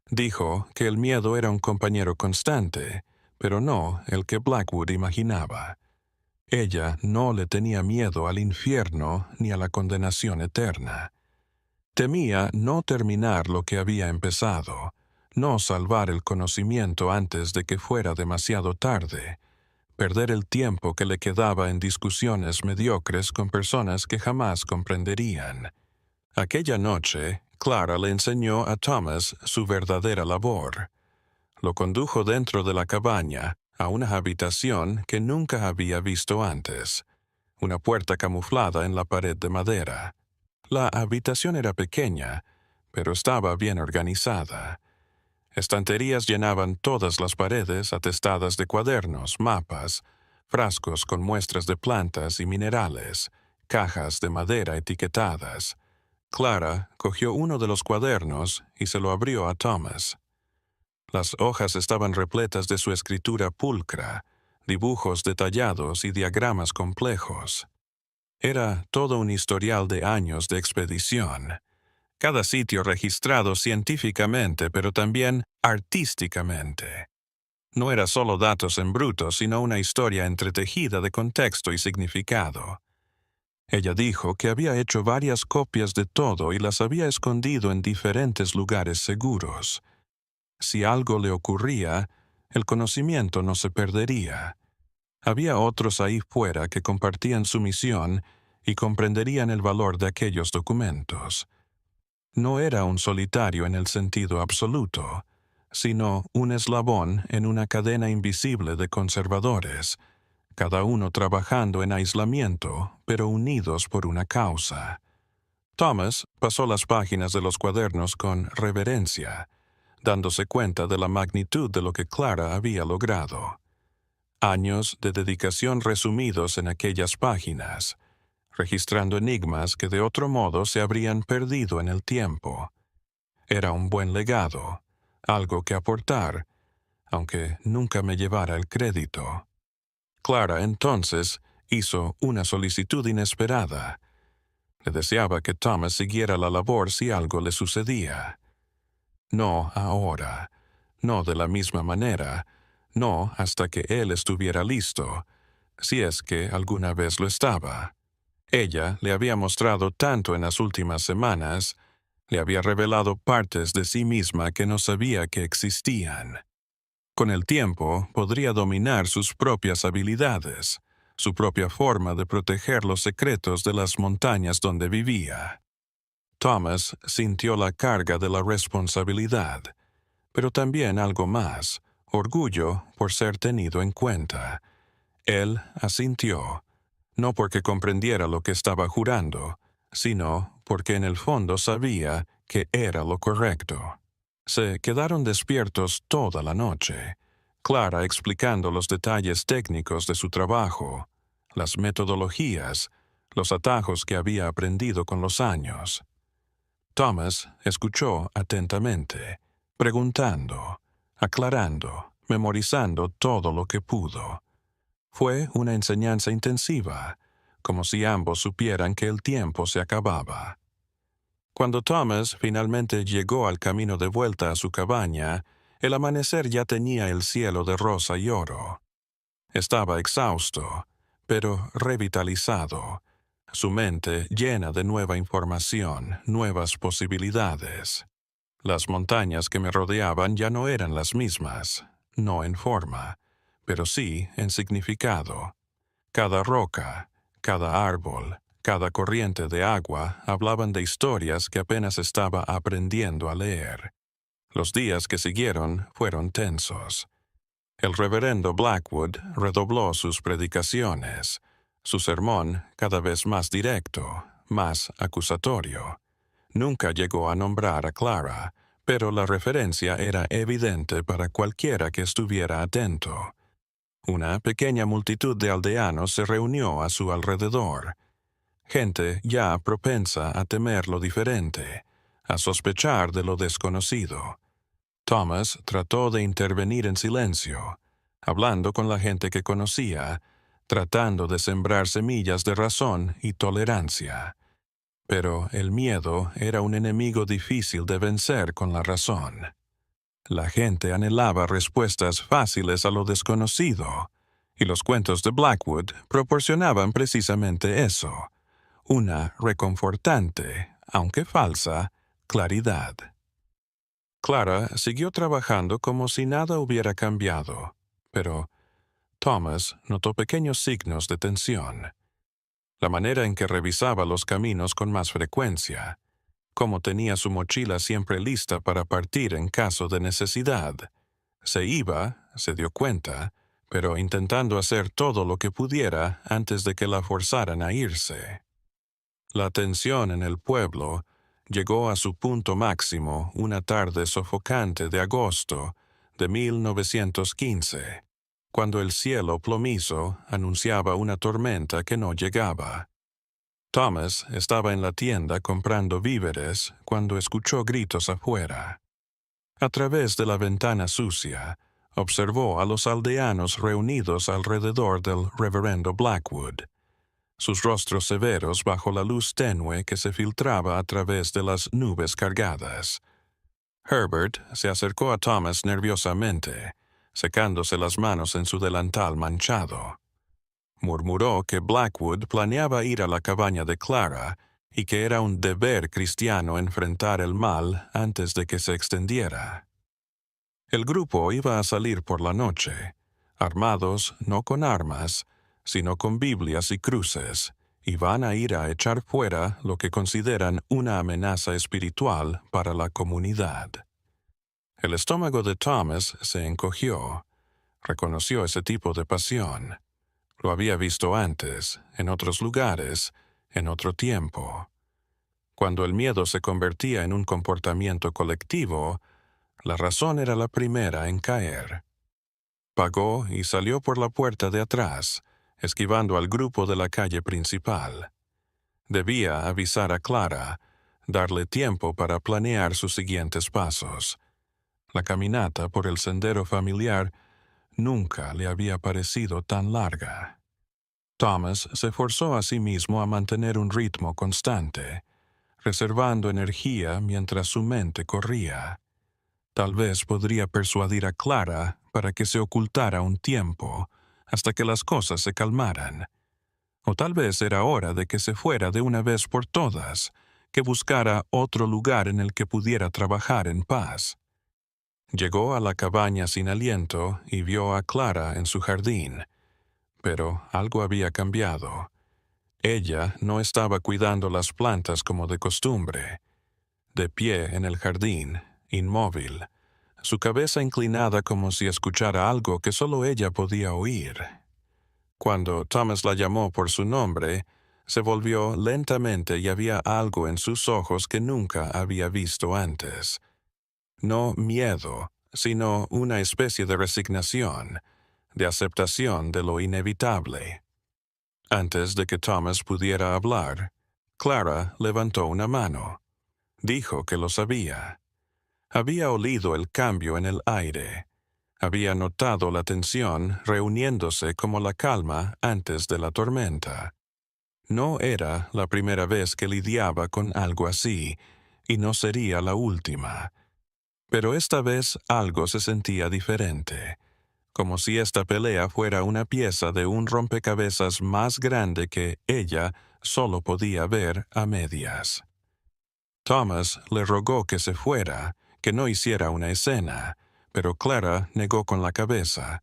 Dijo que el miedo era un compañero constante, pero no el que Blackwood imaginaba. Ella no le tenía miedo al infierno ni a la condenación eterna. Temía no terminar lo que había empezado, no salvar el conocimiento antes de que fuera demasiado tarde, perder el tiempo que le quedaba en discusiones mediocres con personas que jamás comprenderían. Aquella noche, Clara le enseñó a Thomas su verdadera labor. Lo condujo dentro de la cabaña, a una habitación que nunca había visto antes, una puerta camuflada en la pared de madera. La habitación era pequeña, pero estaba bien organizada. Estanterías llenaban todas las paredes atestadas de cuadernos, mapas, frascos con muestras de plantas y minerales, cajas de madera etiquetadas. Clara cogió uno de los cuadernos y se lo abrió a Thomas. Las hojas estaban repletas de su escritura pulcra, dibujos detallados y diagramas complejos. Era todo un historial de años de expedición. Cada sitio registrado científicamente, pero también artísticamente. No era solo datos en bruto, sino una historia entretejida de contexto y significado. Ella dijo que había hecho varias copias de todo y las había escondido en diferentes lugares seguros. Si algo le ocurría, el conocimiento no se perdería. Había otros ahí fuera que compartían su misión y comprenderían el valor de aquellos documentos. No era un solitario en el sentido absoluto, sino un eslabón en una cadena invisible de conservadores, cada uno trabajando en aislamiento, pero unidos por una causa. Thomas pasó las páginas de los cuadernos con reverencia, dándose cuenta de la magnitud de lo que Clara había logrado. Años de dedicación resumidos en aquellas páginas, registrando enigmas que de otro modo se habrían perdido en el tiempo. Era un buen legado, algo que aportar, aunque nunca me llevara el crédito. Clara entonces hizo una solicitud inesperada. Le deseaba que Thomas siguiera la labor si algo le sucedía. No ahora, no de la misma manera, no hasta que él estuviera listo, si es que alguna vez lo estaba. Ella le había mostrado tanto en las últimas semanas, le había revelado partes de sí misma que no sabía que existían. Con el tiempo podría dominar sus propias habilidades, su propia forma de proteger los secretos de las montañas donde vivía. Thomas sintió la carga de la responsabilidad, pero también algo más, orgullo por ser tenido en cuenta. Él asintió, no porque comprendiera lo que estaba jurando, sino porque en el fondo sabía que era lo correcto. Se quedaron despiertos toda la noche, Clara explicando los detalles técnicos de su trabajo, las metodologías, los atajos que había aprendido con los años. Thomas escuchó atentamente, preguntando, aclarando, memorizando todo lo que pudo. Fue una enseñanza intensiva, como si ambos supieran que el tiempo se acababa. Cuando Thomas finalmente llegó al camino de vuelta a su cabaña, el amanecer ya tenía el cielo de rosa y oro. Estaba exhausto, pero revitalizado, su mente llena de nueva información, nuevas posibilidades. Las montañas que me rodeaban ya no eran las mismas, no en forma, pero sí en significado. Cada roca, cada árbol, cada corriente de agua hablaban de historias que apenas estaba aprendiendo a leer. Los días que siguieron fueron tensos. El reverendo Blackwood redobló sus predicaciones, su sermón cada vez más directo, más acusatorio. Nunca llegó a nombrar a Clara, pero la referencia era evidente para cualquiera que estuviera atento. Una pequeña multitud de aldeanos se reunió a su alrededor. Gente ya propensa a temer lo diferente, a sospechar de lo desconocido. Thomas trató de intervenir en silencio, hablando con la gente que conocía, tratando de sembrar semillas de razón y tolerancia. Pero el miedo era un enemigo difícil de vencer con la razón. La gente anhelaba respuestas fáciles a lo desconocido, y los cuentos de Blackwood proporcionaban precisamente eso, una reconfortante, aunque falsa, claridad. Clara siguió trabajando como si nada hubiera cambiado, pero Thomas notó pequeños signos de tensión. La manera en que revisaba los caminos con más frecuencia, cómo tenía su mochila siempre lista para partir en caso de necesidad. Se iba, se dio cuenta, pero intentando hacer todo lo que pudiera antes de que la forzaran a irse. La tensión en el pueblo llegó a su punto máximo una tarde sofocante de agosto de 1915, cuando el cielo plomizo anunciaba una tormenta que no llegaba. Thomas estaba en la tienda comprando víveres cuando escuchó gritos afuera. A través de la ventana sucia, observó a los aldeanos reunidos alrededor del reverendo Blackwood, sus rostros severos bajo la luz tenue que se filtraba a través de las nubes cargadas. Herbert se acercó a Thomas nerviosamente, secándose las manos en su delantal manchado. Murmuró que Blackwood planeaba ir a la cabaña de Clara y que era un deber cristiano enfrentar el mal antes de que se extendiera. El grupo iba a salir por la noche, armados no con armas, sino con Biblias y cruces, y van a ir a echar fuera lo que consideran una amenaza espiritual para la comunidad. El estómago de Thomas se encogió. Reconoció ese tipo de pasión. Lo había visto antes, en otros lugares, en otro tiempo. Cuando el miedo se convertía en un comportamiento colectivo, la razón era la primera en caer. Pagó y salió por la puerta de atrás, esquivando al grupo de la calle principal. Debía avisar a Clara, darle tiempo para planear sus siguientes pasos. La caminata por el sendero familiar nunca le había parecido tan larga. Thomas se forzó a sí mismo a mantener un ritmo constante, reservando energía mientras su mente corría. Tal vez podría persuadir a Clara para que se ocultara un tiempo, hasta que las cosas se calmaran. O tal vez era hora de que se fuera de una vez por todas, que buscara otro lugar en el que pudiera trabajar en paz. Llegó a la cabaña sin aliento y vio a Clara en su jardín. Pero algo había cambiado. Ella no estaba cuidando las plantas como de costumbre. De pie en el jardín, inmóvil, su cabeza inclinada como si escuchara algo que solo ella podía oír. Cuando Thomas la llamó por su nombre, se volvió lentamente y había algo en sus ojos que nunca había visto antes. No miedo, sino una especie de resignación, de aceptación de lo inevitable. Antes de que Thomas pudiera hablar, Clara levantó una mano. Dijo que lo sabía. Había olido el cambio en el aire. Había notado la tensión reuniéndose como la calma antes de la tormenta. No era la primera vez que lidiaba con algo así, y no sería la última. Pero esta vez algo se sentía diferente, como si esta pelea fuera una pieza de un rompecabezas más grande que ella solo podía ver a medias. Thomas le rogó que se fuera, que no hiciera una escena, pero Clara negó con la cabeza.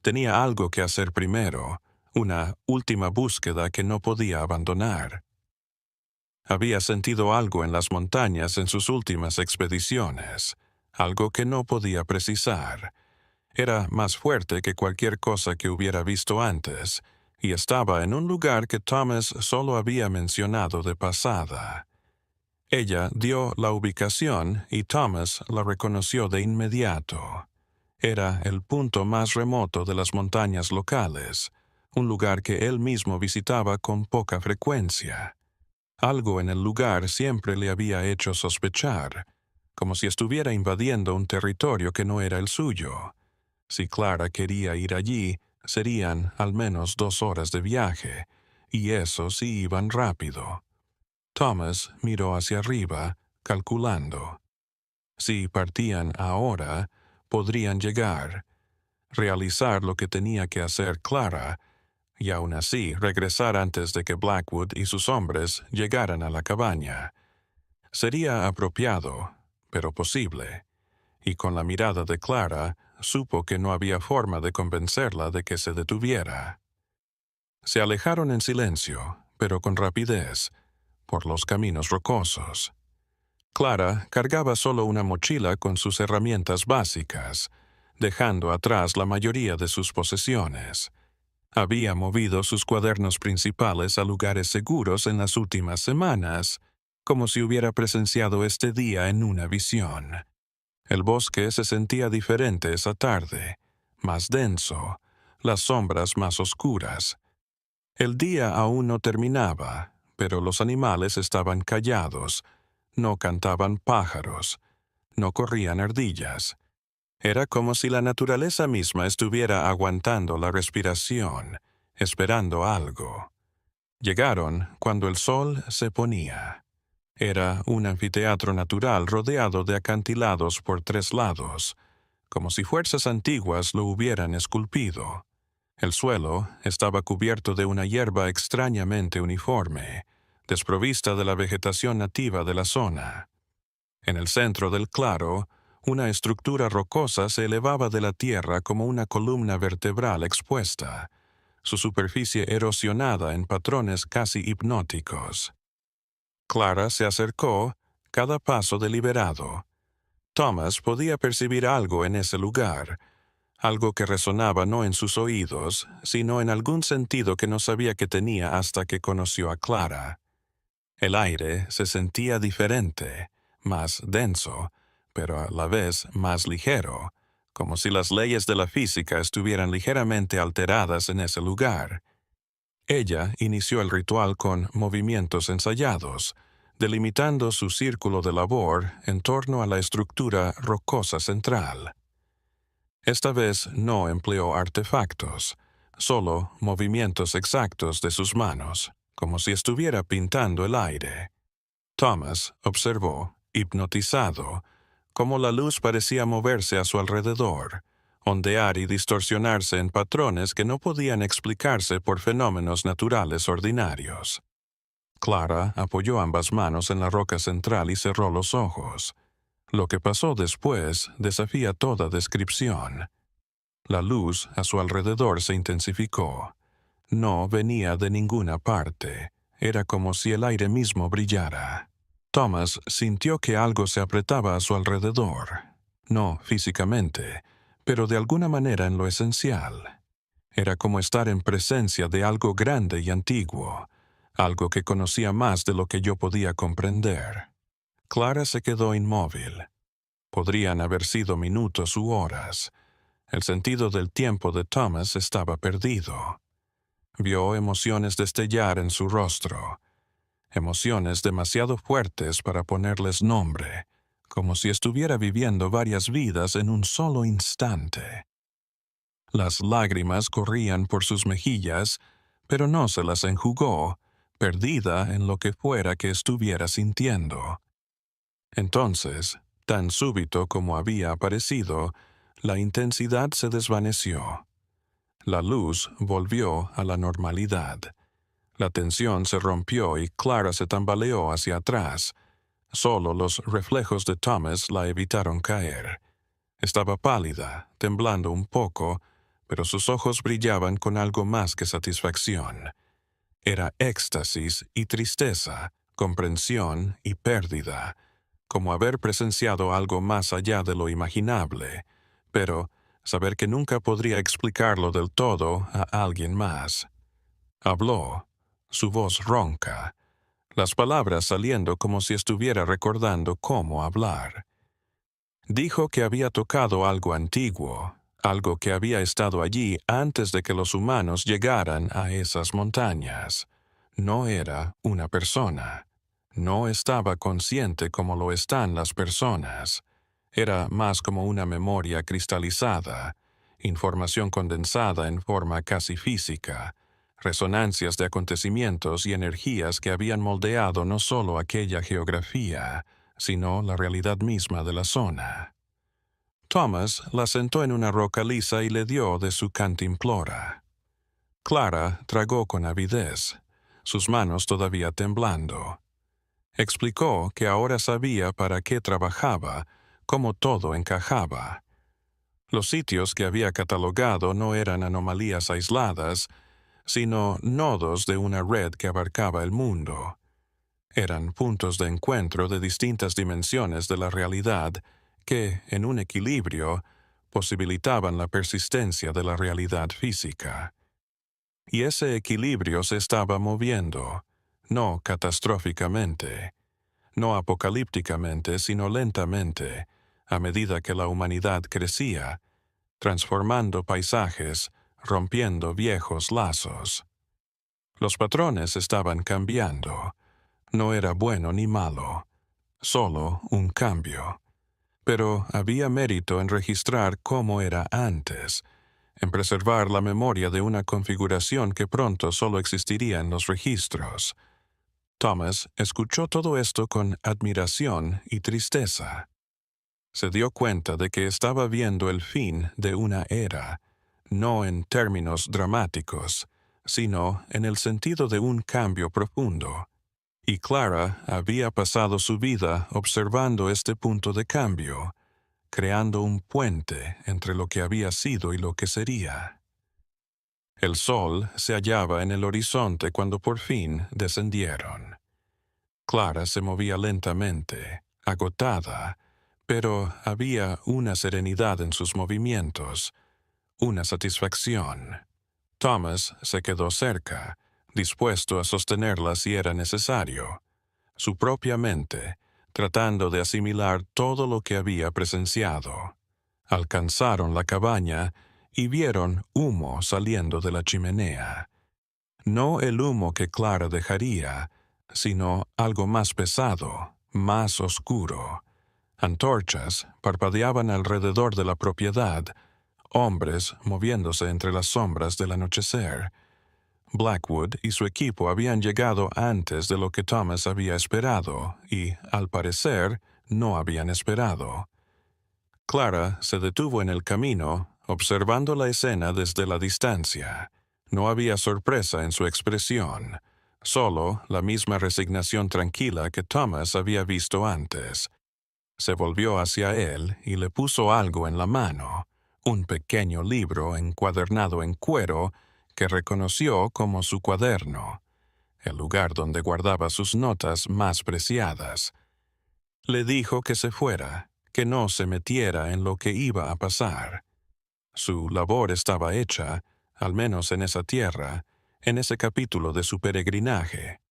Tenía algo que hacer primero, una última búsqueda que no podía abandonar. Había sentido algo en las montañas en sus últimas expediciones, algo que no podía precisar. Era más fuerte que cualquier cosa que hubiera visto antes, y estaba en un lugar que Thomas solo había mencionado de pasada. Ella dio la ubicación y Thomas la reconoció de inmediato. Era el punto más remoto de las montañas locales, un lugar que él mismo visitaba con poca frecuencia. Algo en el lugar siempre le había hecho sospechar, como si estuviera invadiendo un territorio que no era el suyo. Si Clara quería ir allí, serían al menos 2 horas de viaje, y eso si iban rápido. Thomas miró hacia arriba, calculando. Si partían ahora, podrían llegar, realizar lo que tenía que hacer Clara, y aún así regresar antes de que Blackwood y sus hombres llegaran a la cabaña. Sería apropiado, pero posible, y con la mirada de Clara, supo que no había forma de convencerla de que se detuviera. Se alejaron en silencio, pero con rapidez, por los caminos rocosos. Clara cargaba solo una mochila con sus herramientas básicas, dejando atrás la mayoría de sus posesiones. Había movido sus cuadernos principales a lugares seguros en las últimas semanas, como si hubiera presenciado este día en una visión. El bosque se sentía diferente esa tarde, más denso, las sombras más oscuras. El día aún no terminaba, pero los animales estaban callados, no cantaban pájaros, no corrían ardillas. Era como si la naturaleza misma estuviera aguantando la respiración, esperando algo. Llegaron cuando el sol se ponía. Era un anfiteatro natural rodeado de acantilados por 3 lados, como si fuerzas antiguas lo hubieran esculpido. El suelo estaba cubierto de una hierba extrañamente uniforme, desprovista de la vegetación nativa de la zona. En el centro del claro, Una estructura rocosa se elevaba de la tierra como una columna vertebral expuesta, su superficie erosionada en patrones casi hipnóticos. Clara se acercó, cada paso deliberado. Thomas podía percibir algo en ese lugar, algo que resonaba no en sus oídos, sino en algún sentido que no sabía que tenía hasta que conoció a Clara. El aire se sentía diferente, más denso, pero a la vez más ligero, como si las leyes de la física estuvieran ligeramente alteradas en ese lugar. Ella inició el ritual con movimientos ensayados, delimitando su círculo de labor en torno a la estructura rocosa central. Esta vez no empleó artefactos, solo movimientos exactos de sus manos, como si estuviera pintando el aire. Thomas observó, hipnotizado, cómo la luz parecía moverse a su alrededor, ondear y distorsionarse en patrones que no podían explicarse por fenómenos naturales ordinarios. Clara apoyó ambas manos en la roca central y cerró los ojos. Lo que pasó después desafía toda descripción. La luz a su alrededor se intensificó. No venía de ninguna parte. Era como si el aire mismo brillara. Thomas sintió que algo se apretaba a su alrededor. No físicamente, pero de alguna manera en lo esencial. Era como estar en presencia de algo grande y antiguo, algo que conocía más de lo que yo podía comprender. Clara se quedó inmóvil. Podrían haber sido minutos u horas. El sentido del tiempo de Thomas estaba perdido. Vio emociones destellar en su rostro, emociones demasiado fuertes para ponerles nombre, como si estuviera viviendo varias vidas en un solo instante. Las lágrimas corrían por sus mejillas, pero no se las enjugó, perdida en lo que fuera que estuviera sintiendo. Entonces, tan súbito como había aparecido, la intensidad se desvaneció. La luz volvió a la normalidad. La tensión se rompió y Clara se tambaleó hacia atrás. Solo los reflejos de Thomas la evitaron caer. Estaba pálida, temblando un poco, pero sus ojos brillaban con algo más que satisfacción. Era éxtasis y tristeza, comprensión y pérdida, como haber presenciado algo más allá de lo imaginable, pero saber que nunca podría explicarlo del todo a alguien más. Habló, su voz ronca, las palabras saliendo como si estuviera recordando cómo hablar. Dijo que había tocado algo antiguo, algo que había estado allí antes de que los humanos llegaran a esas montañas. No era una persona. No estaba consciente como lo están las personas. Era más como una memoria cristalizada, información condensada en forma casi física, resonancias de acontecimientos y energías que habían moldeado no solo aquella geografía, sino la realidad misma de la zona. Thomas la sentó en una roca lisa y le dio de su cantimplora. Clara tragó con avidez, sus manos todavía temblando. Explicó que ahora sabía para qué trabajaba, cómo todo encajaba. Los sitios que había catalogado no eran anomalías aisladas, sino nodos de una red que abarcaba el mundo. Eran puntos de encuentro de distintas dimensiones de la realidad que, en un equilibrio, posibilitaban la persistencia de la realidad física. Y ese equilibrio se estaba moviendo, no catastróficamente, no apocalípticamente, sino lentamente, a medida que la humanidad crecía, transformando paisajes, rompiendo viejos lazos. Los patrones estaban cambiando. No era bueno ni malo, solo un cambio. Pero había mérito en registrar cómo era antes, en preservar la memoria de una configuración que pronto solo existiría en los registros. Thomas escuchó todo esto con admiración y tristeza. Se dio cuenta de que estaba viendo el fin de una era, no en términos dramáticos, sino en el sentido de un cambio profundo. Y Clara había pasado su vida observando este punto de cambio, creando un puente entre lo que había sido y lo que sería. El sol se hallaba en el horizonte cuando por fin descendieron. Clara se movía lentamente, agotada, pero había una serenidad en sus movimientos, una satisfacción. Thomas se quedó cerca, dispuesto a sostenerla si era necesario. Su propia mente, tratando de asimilar todo lo que había presenciado. Alcanzaron la cabaña y vieron humo saliendo de la chimenea. No el humo que Clara dejaría, sino algo más pesado, más oscuro. Antorchas parpadeaban alrededor de la propiedad, hombres moviéndose entre las sombras del anochecer. Blackwood y su equipo habían llegado antes de lo que Thomas había esperado y, al parecer, no habían esperado. Clara se detuvo en el camino, observando la escena desde la distancia. No había sorpresa en su expresión, solo la misma resignación tranquila que Thomas había visto antes. Se volvió hacia él y le puso algo en la mano, un pequeño libro encuadernado en cuero que reconoció como su cuaderno, el lugar donde guardaba sus notas más preciadas. Le dijo que se fuera, que no se metiera en lo que iba a pasar. Su labor estaba hecha, al menos en esa tierra, en ese capítulo de su peregrinaje.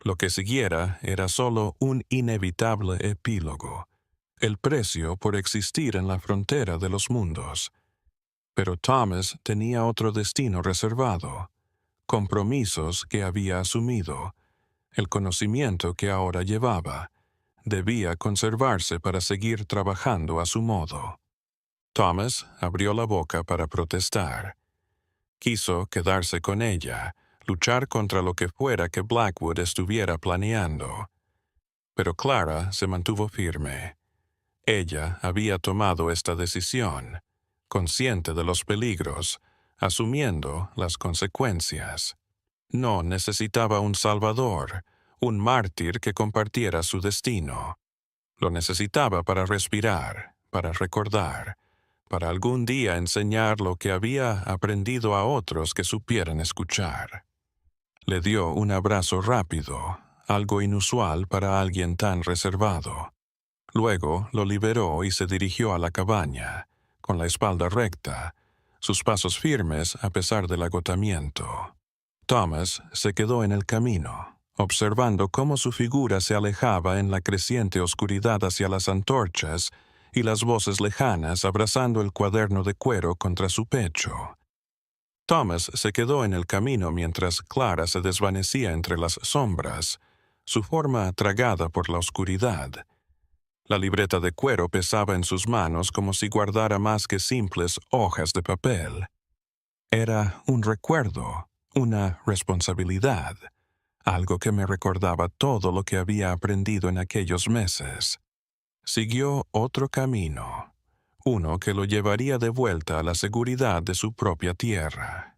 Lo que siguiera era solo un inevitable epílogo, el precio por existir en la frontera de los mundos. Pero Thomas tenía otro destino reservado, compromisos que había asumido, el conocimiento que ahora llevaba, debía conservarse para seguir trabajando a su modo. Thomas abrió la boca para protestar. Quiso quedarse con ella, luchar contra lo que fuera que Blackwood estuviera planeando. Pero Clara se mantuvo firme. Ella había tomado esta decisión, consciente de los peligros, asumiendo las consecuencias. No necesitaba un salvador, un mártir que compartiera su destino. Lo necesitaba para respirar, para recordar, para algún día enseñar lo que había aprendido a otros que supieran escuchar. Le dio un abrazo rápido, algo inusual para alguien tan reservado. Luego lo liberó y se dirigió a la cabaña, con la espalda recta, sus pasos firmes a pesar del agotamiento. Thomas se quedó en el camino, observando cómo su figura se alejaba en la creciente oscuridad hacia las antorchas y las voces lejanas abrazando el cuaderno de cuero contra su pecho. Thomas se quedó en el camino mientras Clara se desvanecía entre las sombras, su forma tragada por la oscuridad. La libreta de cuero pesaba en sus manos como si guardara más que simples hojas de papel. Era un recuerdo, una responsabilidad, algo que me recordaba todo lo que había aprendido en aquellos meses. Siguió otro camino, uno que lo llevaría de vuelta a la seguridad de su propia tierra.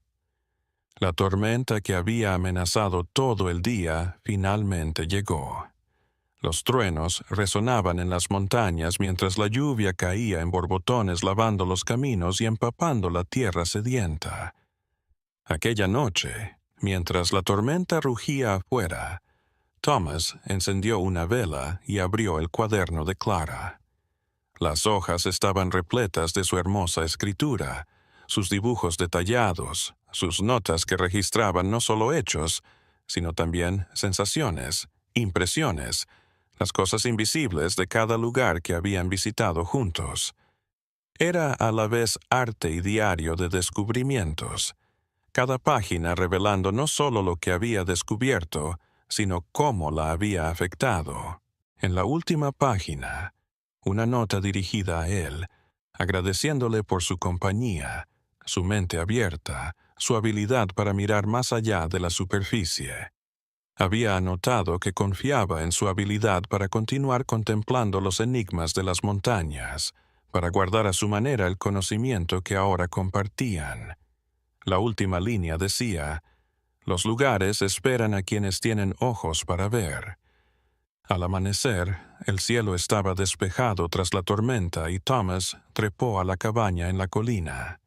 La tormenta que había amenazado todo el día finalmente llegó. Los truenos resonaban en las montañas mientras la lluvia caía en borbotones lavando los caminos y empapando la tierra sedienta. Aquella noche, mientras la tormenta rugía afuera, Thomas encendió una vela y abrió el cuaderno de Clara. Las hojas estaban repletas de su hermosa escritura, sus dibujos detallados, sus notas que registraban no solo hechos, sino también sensaciones, impresiones, las cosas invisibles de cada lugar que habían visitado juntos. Era a la vez arte y diario de descubrimientos, cada página revelando no solo lo que había descubierto, sino cómo la había afectado. En la última página, una nota dirigida a él, agradeciéndole por su compañía, su mente abierta, su habilidad para mirar más allá de la superficie. Había anotado que confiaba en su habilidad para continuar contemplando los enigmas de las montañas, para guardar a su manera el conocimiento que ahora compartían. La última línea decía: los lugares esperan a quienes tienen ojos para ver. Al amanecer, el cielo estaba despejado tras la tormenta y Thomas trepó a la cabaña en la colina.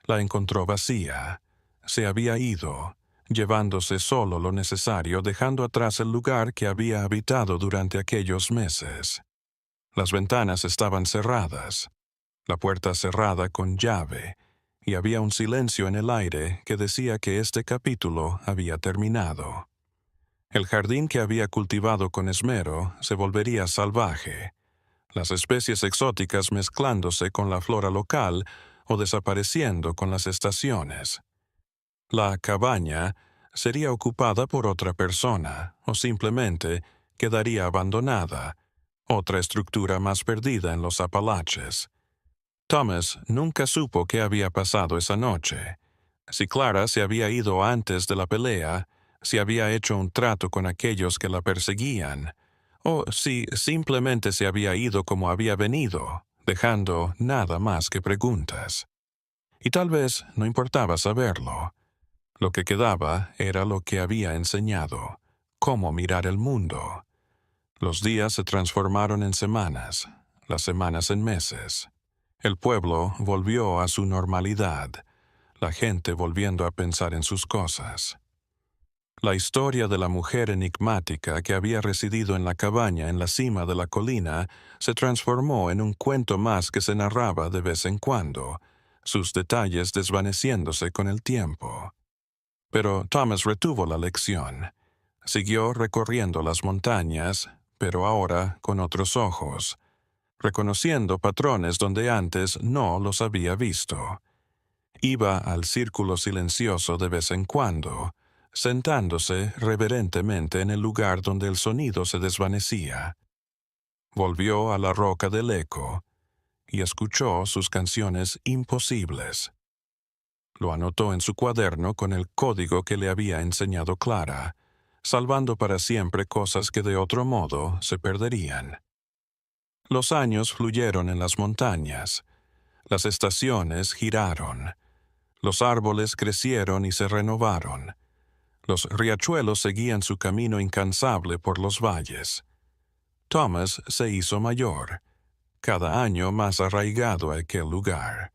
La encontró vacía. Se había ido, llevándose solo lo necesario, dejando atrás el lugar que había habitado durante aquellos meses. Las ventanas estaban cerradas, la puerta cerrada con llave, y había un silencio en el aire que decía que este capítulo había terminado. El jardín que había cultivado con esmero se volvería salvaje, las especies exóticas mezclándose con la flora local o desapareciendo con las estaciones. La cabaña sería ocupada por otra persona o simplemente quedaría abandonada, otra estructura más perdida en los Apalaches. Thomas nunca supo qué había pasado esa noche. Si Clara se había ido antes de la pelea, si había hecho un trato con aquellos que la perseguían, o si simplemente se había ido como había venido, dejando nada más que preguntas. Y tal vez no importaba saberlo. Lo que quedaba era lo que había enseñado, cómo mirar el mundo. Los días se transformaron en semanas, las semanas en meses. El pueblo volvió a su normalidad, la gente volviendo a pensar en sus cosas. La historia de la mujer enigmática que había residido en la cabaña en la cima de la colina se transformó en un cuento más que se narraba de vez en cuando, sus detalles desvaneciéndose con el tiempo. Pero Thomas retuvo la lección. Siguió recorriendo las montañas, pero ahora con otros ojos, reconociendo patrones donde antes no los había visto. Iba al círculo silencioso de vez en cuando, sentándose reverentemente en el lugar donde el sonido se desvanecía. Volvió a la roca del eco y escuchó sus canciones imposibles. Lo anotó en su cuaderno con el código que le había enseñado Clara, salvando para siempre cosas que de otro modo se perderían. Los años fluyeron en las montañas. Las estaciones giraron. Los árboles crecieron y se renovaron. Los riachuelos seguían su camino incansable por los valles. Thomas se hizo mayor, cada año más arraigado a aquel lugar.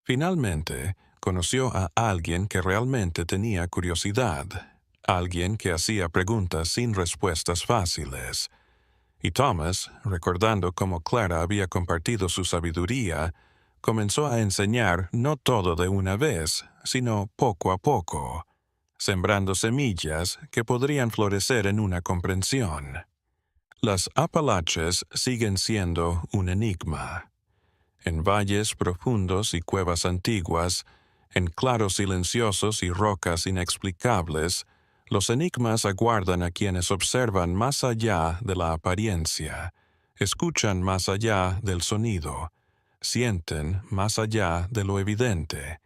Finalmente, conoció a alguien que realmente tenía curiosidad, alguien que hacía preguntas sin respuestas fáciles. Y Thomas, recordando cómo Clara había compartido su sabiduría, comenzó a enseñar no todo de una vez, sino poco a poco, sembrando semillas que podrían florecer en una comprensión. Las Apalaches siguen siendo un enigma. En valles profundos y cuevas antiguas, en claros silenciosos y rocas inexplicables, los enigmas aguardan a quienes observan más allá de la apariencia, escuchan más allá del sonido, sienten más allá de lo evidente,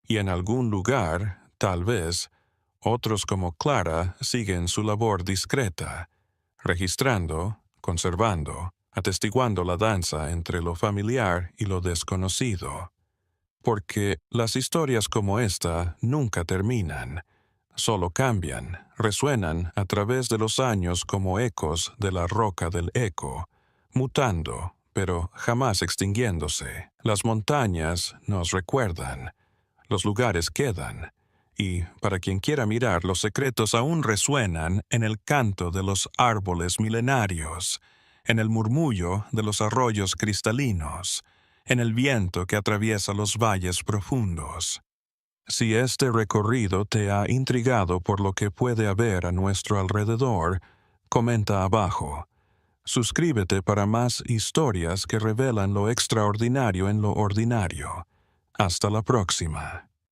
y en algún lugar, tal vez, otros como Clara siguen su labor discreta, registrando, conservando, atestiguando la danza entre lo familiar y lo desconocido. Porque las historias como esta nunca terminan, solo cambian, resuenan a través de los años como ecos de la roca del eco, mutando, pero jamás extinguiéndose. Las montañas nos recuerdan, los lugares quedan, y para quien quiera mirar, los secretos aún resuenan en el canto de los árboles milenarios, en el murmullo de los arroyos cristalinos, en el viento que atraviesa los valles profundos. Si este recorrido te ha intrigado por lo que puede haber a nuestro alrededor, comenta abajo. Suscríbete para más historias que revelan lo extraordinario en lo ordinario. Hasta la próxima.